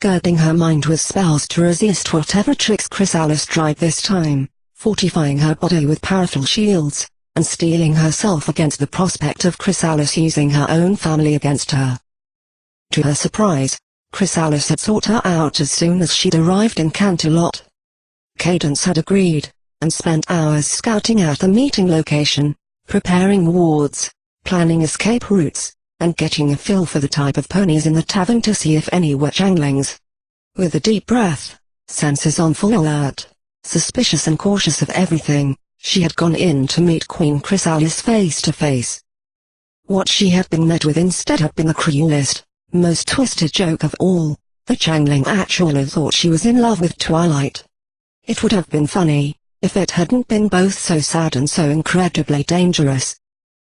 girding her mind with spells to resist whatever tricks Chrysalis tried this time, fortifying her body with powerful shields, and steeling herself against the prospect of Chrysalis using her own family against her. To her surprise, Chrysalis had sought her out as soon as she'd arrived in Canterlot. Cadence had agreed, and spent hours scouting out the meeting location, preparing wards, planning escape routes, and getting a feel for the type of ponies in the tavern to see if any were changelings. With a deep breath, senses on full alert, suspicious and cautious of everything, she had gone in to meet Queen Chrysalis face to face. What she had been met with instead had been the cruelest, most twisted joke of all. The changeling actually thought she was in love with Twilight. It would have been funny, if it hadn't been both so sad and so incredibly dangerous.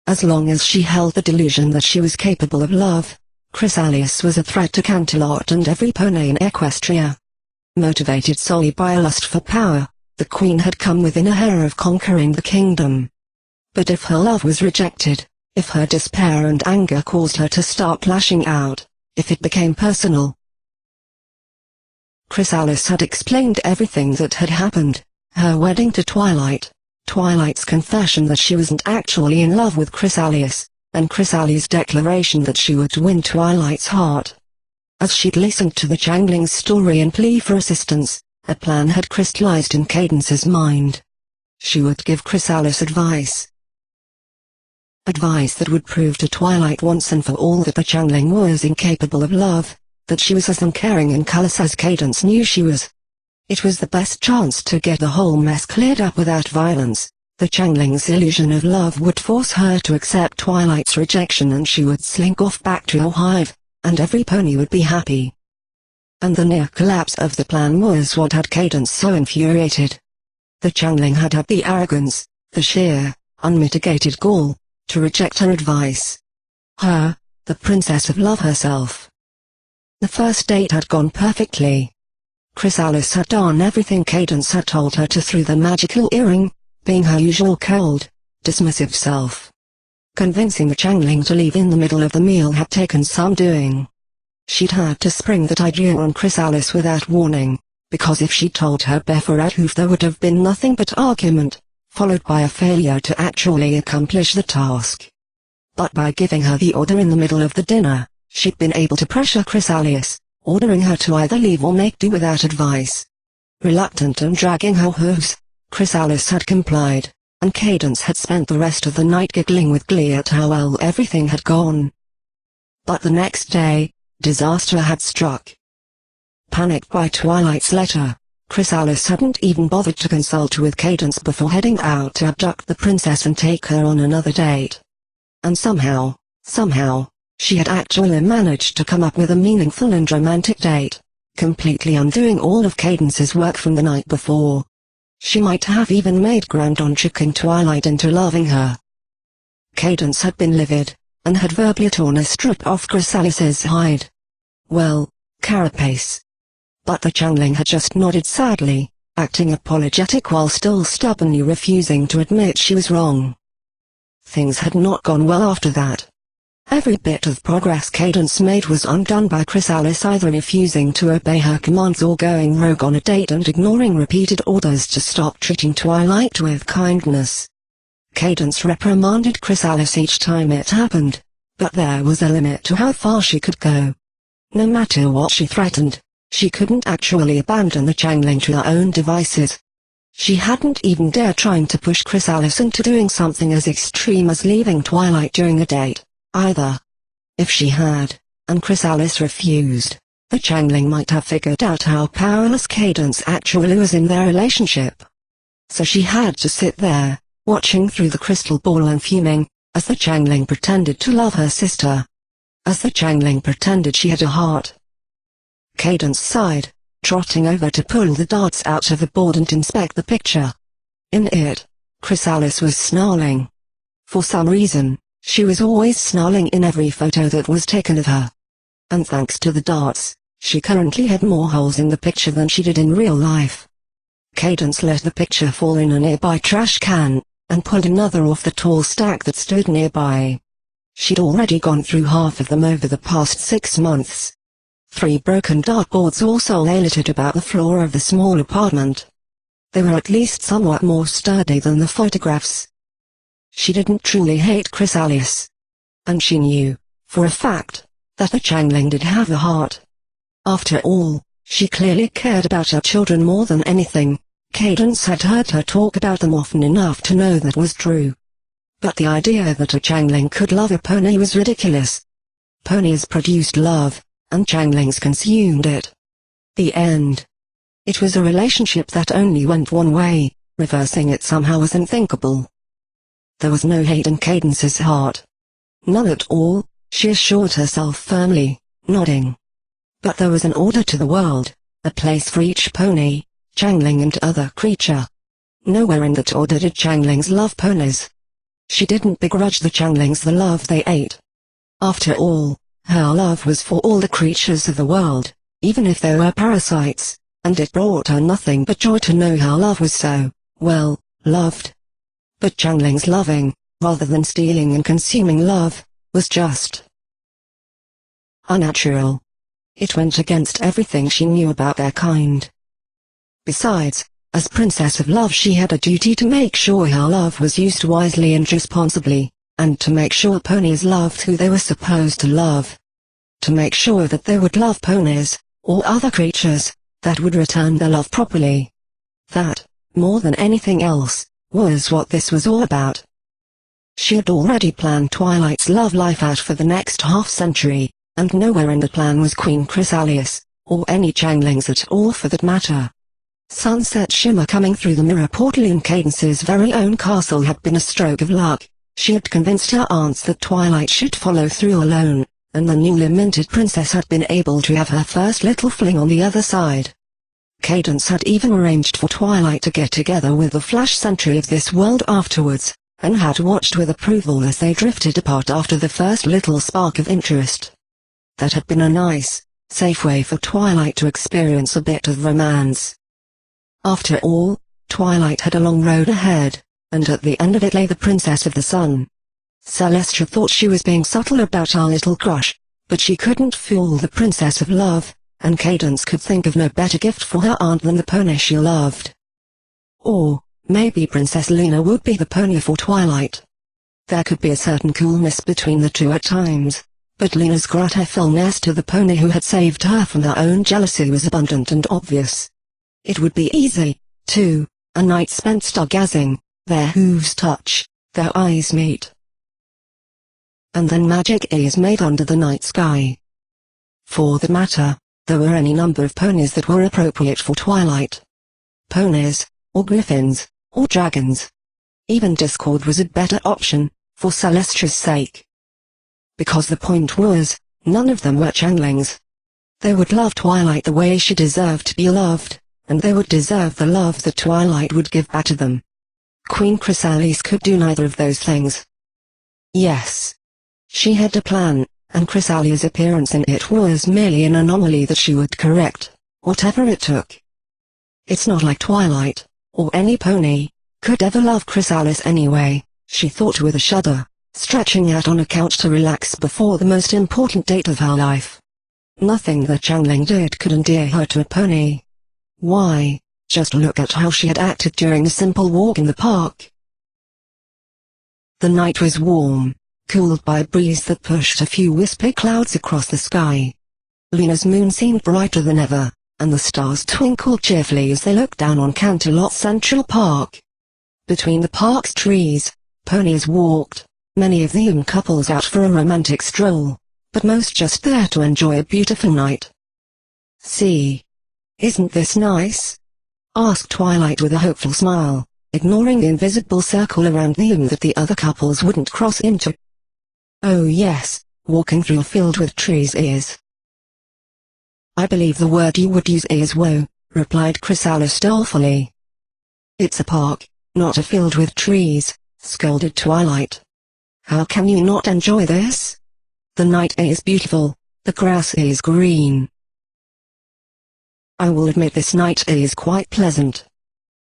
As long as she held the delusion that she was capable of love, Chrysalis was a threat to Canterlot and every pony in Equestria. Motivated solely by a lust for power, the queen had come within a hair of conquering the kingdom. But if her love was rejected, if her despair and anger caused her to start lashing out, if it became personal. Chrysalis had explained everything that had happened, her wedding to Twilight, Twilight's confession that she wasn't actually in love with Chrysalis, and Chrysalis' declaration that she would win Twilight's heart. As she'd listened to the changeling's story and plea for assistance, a plan had crystallized in Cadence's mind. She would give Chrysalis advice. Advice that would prove to Twilight once and for all that the changeling was incapable of love, that she was as uncaring and callous as Cadence knew she was. It was the best chance to get the whole mess cleared up without violence. The changeling's illusion of love would force her to accept Twilight's rejection and she would slink off back to her hive, and every pony would be happy. And the near collapse of the plan was what had Cadence so infuriated. The changeling had had the arrogance, the sheer, unmitigated gall, to reject her advice. Her, the Princess of Love herself. The first date had gone perfectly. Chrysalis had done everything Cadence had told her to through the magical earring, being her usual cold, dismissive self. Convincing the Changling to leave in the middle of the meal had taken some doing. She'd had to spring that idea on Chrysalis without warning, because if she'd told her Befaradhoof there would have been nothing but argument, followed by a failure to actually accomplish the task. But by giving her the order in the middle of the dinner, she'd been able to pressure Chrysalis, ordering her to either leave or make do without advice. Reluctant and dragging her hooves, Chrysalis had complied, and Cadence had spent the rest of the night giggling with glee at how well everything had gone. But the next day, disaster had struck. Panicked by Twilight's letter, Chrysalis hadn't even bothered to consult with Cadence before heading out to abduct the princess and take her on another date. And somehow, she had actually managed to come up with a meaningful and romantic date, completely undoing all of Cadence's work from the night before. She might have even made grand on tricking Twilight into loving her. Cadence had been livid, and had verbally torn a strip off Chrysalis's hide. Well, carapace. But the Changling had just nodded sadly, acting apologetic while still stubbornly refusing to admit she was wrong. Things had not gone well after that. Every bit of progress Cadence made was undone by Chrysalis either refusing to obey her commands or going rogue on a date and ignoring repeated orders to stop treating Twilight with kindness. Cadence reprimanded Chrysalis each time it happened, but there was a limit to how far she could go. No matter what she threatened, she couldn't actually abandon the Changling to her own devices. She hadn't even dared trying to push Chrysalis into doing something as extreme as leaving Twilight during a date, either. If she had, and Chrysalis refused, the Changling might have figured out how powerless Cadence actually was in their relationship. So she had to sit there, watching through the crystal ball and fuming, as the Changling pretended to love her sister. As the Changling pretended she had a heart. Cadence sighed, trotting over to pull the darts out of the board and inspect the picture. In it, Chrysalis was snarling. For some reason, she was always snarling in every photo that was taken of her. And thanks to the darts, she currently had more holes in the picture than she did in real life. Cadence let the picture fall in a nearby trash can, and pulled another off the tall stack that stood nearby. She'd already gone through half of them over the past 6 months. 3 broken dartboards also lay littered about the floor of the small apartment. They were at least somewhat more sturdy than the photographs. She didn't truly hate Chrysalis. And she knew, for a fact, that the Changling did have a heart. After all, she clearly cared about her children more than anything. Cadence had heard her talk about them often enough to know that was true. But the idea that a Changling could love a pony was ridiculous. Ponies produced love, and Changlings consumed it. The end. It was a relationship that only went one way, reversing it somehow was unthinkable. There was no hate in Cadence's heart. None at all, she assured herself firmly, nodding. But there was an order to the world, a place for each pony, Changling and other creature. Nowhere in that order did Changlings love ponies. She didn't begrudge the Changlings the love they ate. After all, her love was for all the creatures of the world, even if they were parasites, and it brought her nothing but joy to know her love was so, well, loved. But Changling's loving, rather than stealing and consuming love, was just unnatural. It went against everything she knew about their kind. Besides, as Princess of Love she had a duty to make sure her love was used wisely and responsibly, and to make sure ponies loved who they were supposed to love. To make sure that they would love ponies, or other creatures, that would return their love properly. That, more than anything else, was what this was all about. She had already planned Twilight's love life out for the next half-century, and nowhere in the plan was Queen Chrysalis, or any Changlings at all for that matter. Sunset shimmer coming through the mirror portal in Cadence's very own castle had been a stroke of luck. She had convinced her aunts that Twilight should follow through alone, and the newly minted princess had been able to have her first little fling on the other side. Cadence had even arranged for Twilight to get together with the Flash Sentry of this world afterwards, and had watched with approval as they drifted apart after the first little spark of interest. That had been a nice, safe way for Twilight to experience a bit of romance. After all, Twilight had a long road ahead, and at the end of it lay the Princess of the Sun. Celestia thought she was being subtle about our little crush, but she couldn't fool the Princess of Love, and Cadance could think of no better gift for her aunt than the pony she loved. Or, maybe Princess Luna would be the pony for Twilight. There could be a certain coolness between the two at times, but Luna's gratefulness to the pony who had saved her from her own jealousy was abundant and obvious. It would be easy, too, a night spent stargazing, their hooves touch, their eyes meet. And then magic is made under the night sky. For that matter, there were any number of ponies that were appropriate for Twilight. Ponies, or griffins, or dragons. Even Discord was a better option, for Celestia's sake. Because the point was, none of them were changelings. They would love Twilight the way she deserved to be loved, and they would deserve the love that Twilight would give back to them. Queen Chrysalis could do neither of those things. Yes. She had a plan, and Chrysalia's appearance in it was merely an anomaly that she would correct, whatever it took. It's not like Twilight, or any pony, could ever love Chrysalis anyway, she thought with a shudder, stretching out on a couch to relax before the most important date of her life. Nothing the changeling did could endear her to a pony. Why, just look at how she had acted during a simple walk in the park. The night was warm, cooled by a breeze that pushed a few wispy clouds across the sky. Luna's moon seemed brighter than ever, and the stars twinkled cheerfully as they looked down on Canterlot Central Park. Between the park's trees, ponies walked, many of the young couples out for a romantic stroll, but most just there to enjoy a beautiful night. "See? Isn't this nice?" asked Twilight with a hopeful smile, ignoring the invisible circle around them that the other couples wouldn't cross into. "Oh yes, walking through a field with trees is." "I believe the word you would use is woe," replied Chrysalis dolefully. "It's a park, not a field with trees," scolded Twilight. "How can you not enjoy this? The night is beautiful, the grass is green." "I will admit this night is quite pleasant.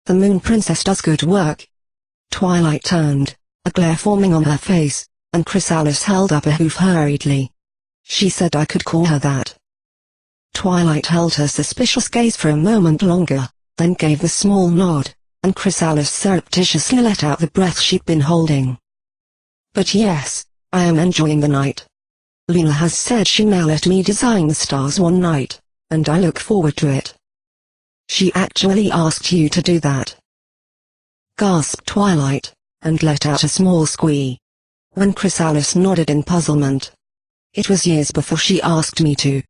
The Moon Princess does good work." Twilight turned, a glare forming on her face, and Chrysalis held up a hoof hurriedly. "She said I could call her that." Twilight held her suspicious gaze for a moment longer, then gave the small nod, and Chrysalis surreptitiously let out the breath she'd been holding. "But yes, I am enjoying the night. Luna has said she may let me design the stars one night, and I look forward to it." "She actually asked you to do that?" gasped Twilight, and let out a small squeak. When Chrysalis nodded in puzzlement. "It was years before she asked me to."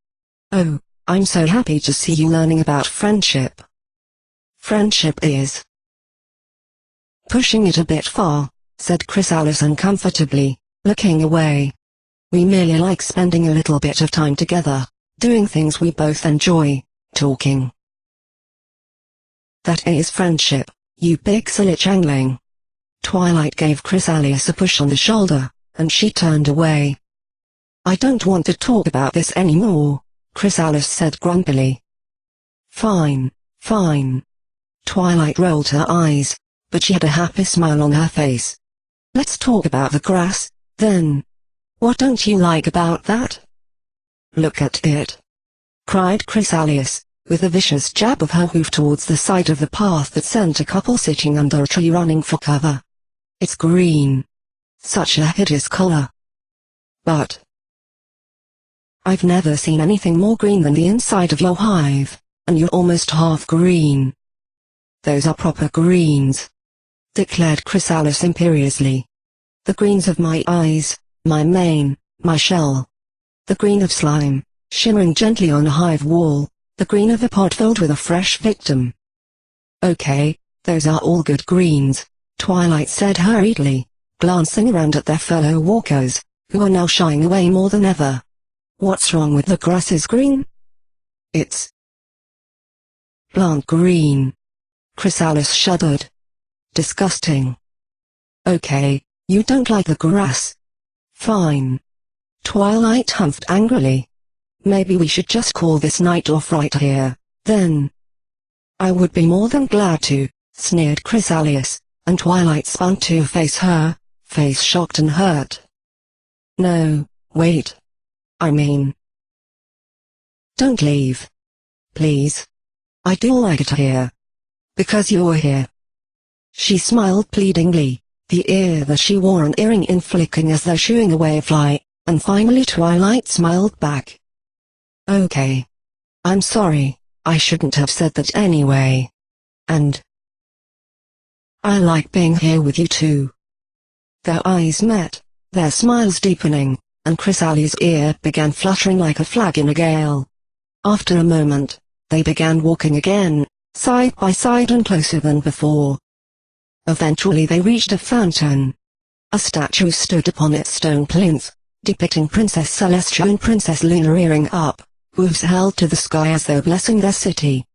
"Oh, I'm so happy to see you learning about friendship." "Friendship is pushing it a bit far," said Chrysalis uncomfortably, looking away. "We merely like spending a little bit of time together, doing things we both enjoy, talking." "That is friendship, you big silly changeling." Twilight gave Chrysalis a push on the shoulder, and she turned away. "I don't want to talk about this anymore," Chrysalis said grumpily. "Fine, fine." Twilight rolled her eyes, but she had a happy smile on her face. "Let's talk about the grass, then. What don't you like about that?" "Look at it!" cried Chrysalis, with a vicious jab of her hoof towards the side of the path that sent a couple sitting under a tree running for cover. "It's green. Such a hideous color. But I've never seen anything more green than the inside of your hive, and you're almost half green." "Those are proper greens," declared Chrysalis imperiously. "The greens of my eyes, my mane, my shell. The green of slime, shimmering gently on a hive wall, the green of a pod filled with a fresh victim." "Okay, those are all good greens," Twilight said hurriedly, glancing around at their fellow walkers, who were now shying away more than ever. "What's wrong with the grass's green?" "It's plant green." Chrysalis shuddered. "Disgusting." Okay, you don't like the grass. Fine. Twilight humphed angrily. Maybe we should just call this night off right here, then. I would be more than glad to, sneered Chrysalis, and Twilight spun to face her, face shocked and hurt. No, wait. I mean, don't leave. Please. I do like it here. Because you're here. She smiled pleadingly, the ear that she wore an earring in flicking as though shooing away a fly, and finally Twilight smiled back. Okay. I'm sorry, I shouldn't have said that anyway. And I like being here with you too. Their eyes met, their smiles deepening, and Chrysalis's ear began fluttering like a flag in a gale. After a moment, they began walking again, side by side and closer than before. Eventually they reached a fountain. A statue stood upon its stone plinth, depicting Princess Celestia and Princess Luna rearing up, hooves held to the sky as though blessing their city.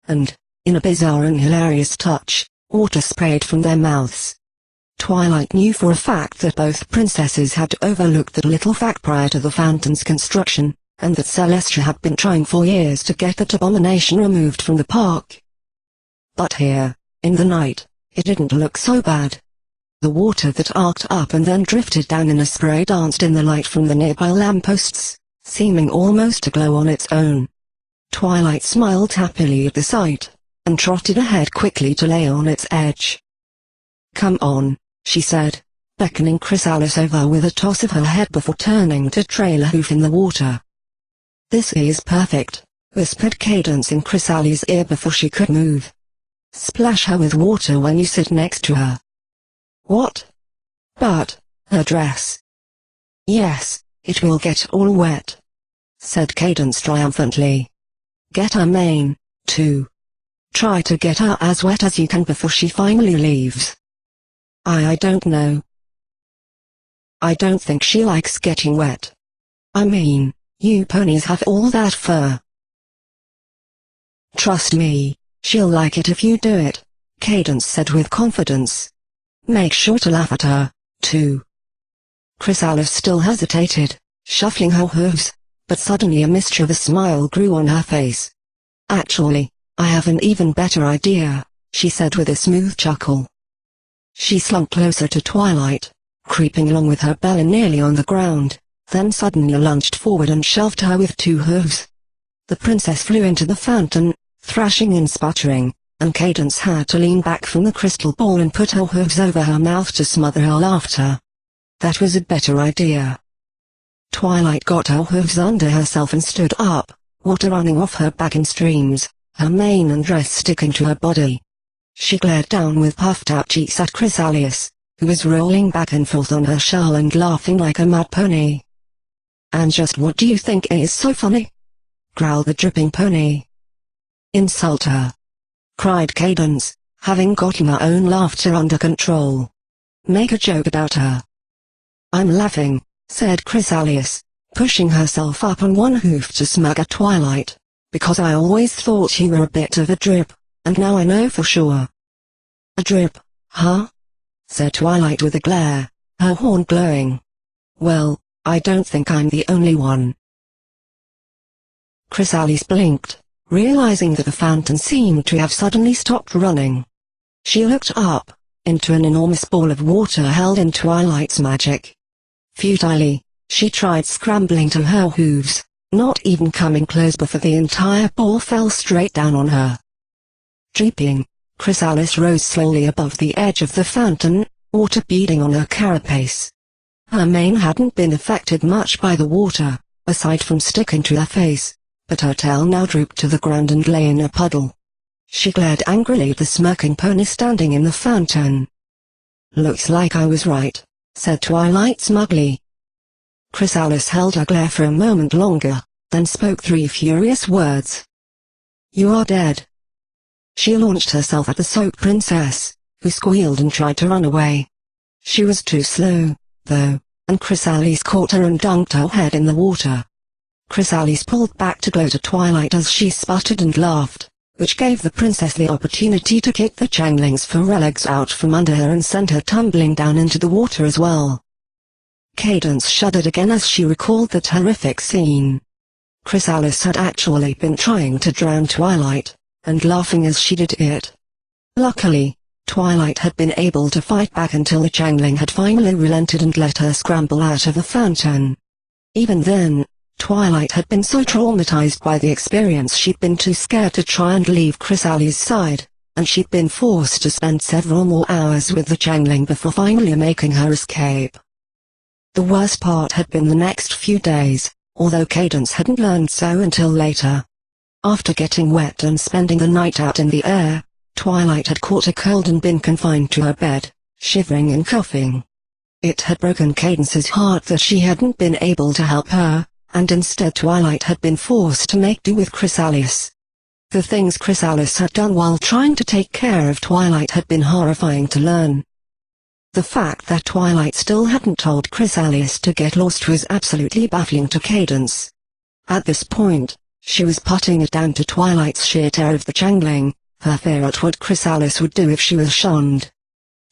And, in a bizarre and hilarious touch, water sprayed from their mouths. Twilight knew for a fact that both princesses had overlooked that little fact prior to the fountain's construction, and that Celestia had been trying for years to get that abomination removed from the park. But here, in the night, it didn't look so bad. The water that arced up and then drifted down in a spray danced in the light from the nearby lampposts, seeming almost to glow on its own. Twilight smiled happily at the sight, and trotted ahead quickly to lay on its edge. Come on, she said, beckoning Chrysalis over with a toss of her head before turning to trail a hoof in the water. This is perfect, whispered Cadence in Chrysalis's ear before she could move. Splash her with water when you sit next to her. What? But, her dress. Yes, it will get all wet, said Cadence triumphantly. Get her mane, too. Try to get her as wet as you can before she finally leaves. I don't know. I don't think she likes getting wet. I mean, you ponies have all that fur. Trust me, she'll like it if you do it, Cadence said with confidence. Make sure to laugh at her, too. Chrysalis still hesitated, shuffling her hooves, but suddenly a mischievous smile grew on her face. Actually, I have an even better idea, she said with a smooth chuckle. She slunk closer to Twilight, creeping along with her belly nearly on the ground, then suddenly lunged forward and shoved her with two hooves. The princess flew into the fountain, thrashing and sputtering, and Cadence had to lean back from the crystal ball and put her hooves over her mouth to smother her laughter. That was a better idea. Twilight got her hooves under herself and stood up, water running off her back in streams, her mane and dress sticking to her body. She glared down with puffed-out cheeks at Chrysalis, who was rolling back and forth on her shell and laughing like a mad pony. And just what do you think is so funny? Growled the dripping pony. Insult her, cried Cadence, having gotten her own laughter under control. Make a joke about her. I'm laughing, said Chrysalis, pushing herself up on one hoof to smug at Twilight, because I always thought you were a bit of a drip, and now I know for sure. A drip, huh? Said Twilight with a glare, her horn glowing. Well, I don't think I'm the only one. Chrysalis blinked, realizing that the fountain seemed to have suddenly stopped running. She looked up, into an enormous ball of water held in Twilight's magic. Futilely, she tried scrambling to her hooves, not even coming close before the entire ball fell straight down on her. Drooping, Chrysalis rose slowly above the edge of the fountain, water beading on her carapace. Her mane hadn't been affected much by the water, aside from sticking to her face, but her tail now drooped to the ground and lay in a puddle. She glared angrily at the smirking pony standing in the fountain. Looks like I was right, said Twilight smugly. Chrysalis held her glare for a moment longer, then spoke 3 furious words. You are dead. She launched herself at the soap princess, who squealed and tried to run away. She was too slow, though, and Chrysalis caught her and dunked her head in the water. Chrysalis pulled back to gloat at Twilight as she sputtered and laughed. which gave the princess the opportunity to kick the changling's forelegs out from under her and send her tumbling down into the water as well. Cadence shuddered again as she recalled that horrific scene. Chrysalis had actually been trying to drown Twilight, and laughing as she did it. Luckily, Twilight had been able to fight back until the changling had finally relented and let her scramble out of the fountain. Even then, Twilight had been so traumatized by the experience she'd been too scared to try and leave Chrysalis's side, and she'd been forced to spend several more hours with the changling before finally making her escape. The worst part had been the next few days, although Cadence hadn't learned so until later. After getting wet and spending the night out in the air, Twilight had caught a cold and been confined to her bed, shivering and coughing. It had broken Cadence's heart that she hadn't been able to help her, and instead Twilight had been forced to make do with Chrysalis. The things Chrysalis had done while trying to take care of Twilight had been horrifying to learn. The fact that Twilight still hadn't told Chrysalis to get lost was absolutely baffling to Cadence. At this point, she was putting it down to Twilight's sheer terror of the changling, her fear at what Chrysalis would do if she was shunned.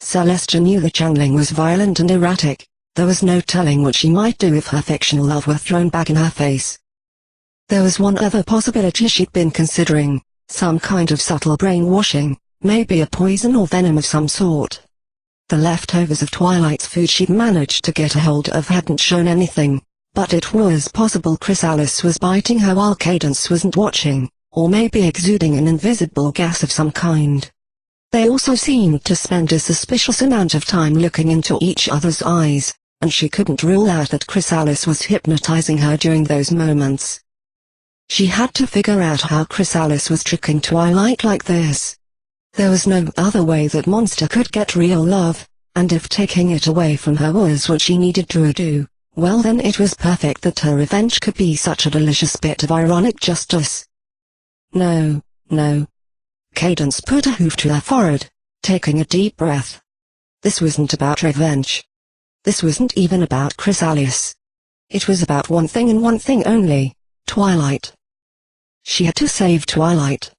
Celestia knew the changling was violent and erratic. There was no telling what she might do if her fictional love were thrown back in her face. There was one other possibility she'd been considering, some kind of subtle brainwashing, maybe a poison or venom of some sort. The leftovers of Twilight's food she'd managed to get a hold of hadn't shown anything, but it was possible Chrysalis was biting her while Cadence wasn't watching, or maybe exuding an invisible gas of some kind. They also seemed to spend a suspicious amount of time looking into each other's eyes, and she couldn't rule out that Chrysalis was hypnotizing her during those moments. She had to figure out how Chrysalis was tricking Twilight like this. There was no other way that monster could get real love, and if taking it away from her was what she needed to do, well then it was perfect that her revenge could be such a delicious bit of ironic justice. No, no. Cadence put a hoof to her forehead, taking a deep breath. This wasn't about revenge. This wasn't even about Chrysalis. It was about one thing and one thing only, Twilight. She had to save Twilight.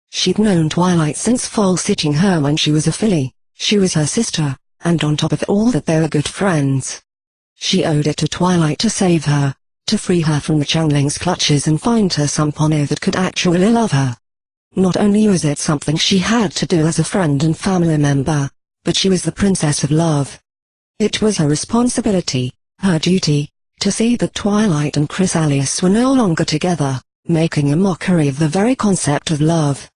She'd known Twilight since fall-sitting her when she was a filly. She was her sister, and on top of all that they were good friends. She owed it to Twilight to save her, to free her from the changling's clutches and find her some pony that could actually love her. Not only was it something she had to do as a friend and family member, but she was the princess of love. It was her responsibility, her duty, to see that Twilight and Chrysalis were no longer together, making a mockery of the very concept of love.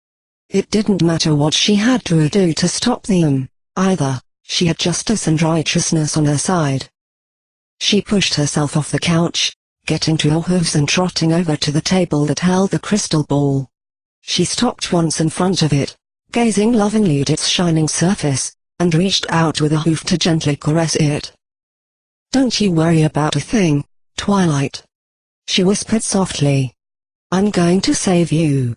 It didn't matter what she had to do to stop them, either. She had justice and righteousness on her side. She pushed herself off the couch, getting to her hooves and trotting over to the table that held the crystal ball. She stopped once in front of it, gazing lovingly at its shining surface, and reached out with a hoof to gently caress it. "Don't you worry about a thing, Twilight," she whispered softly. "I'm going to save you."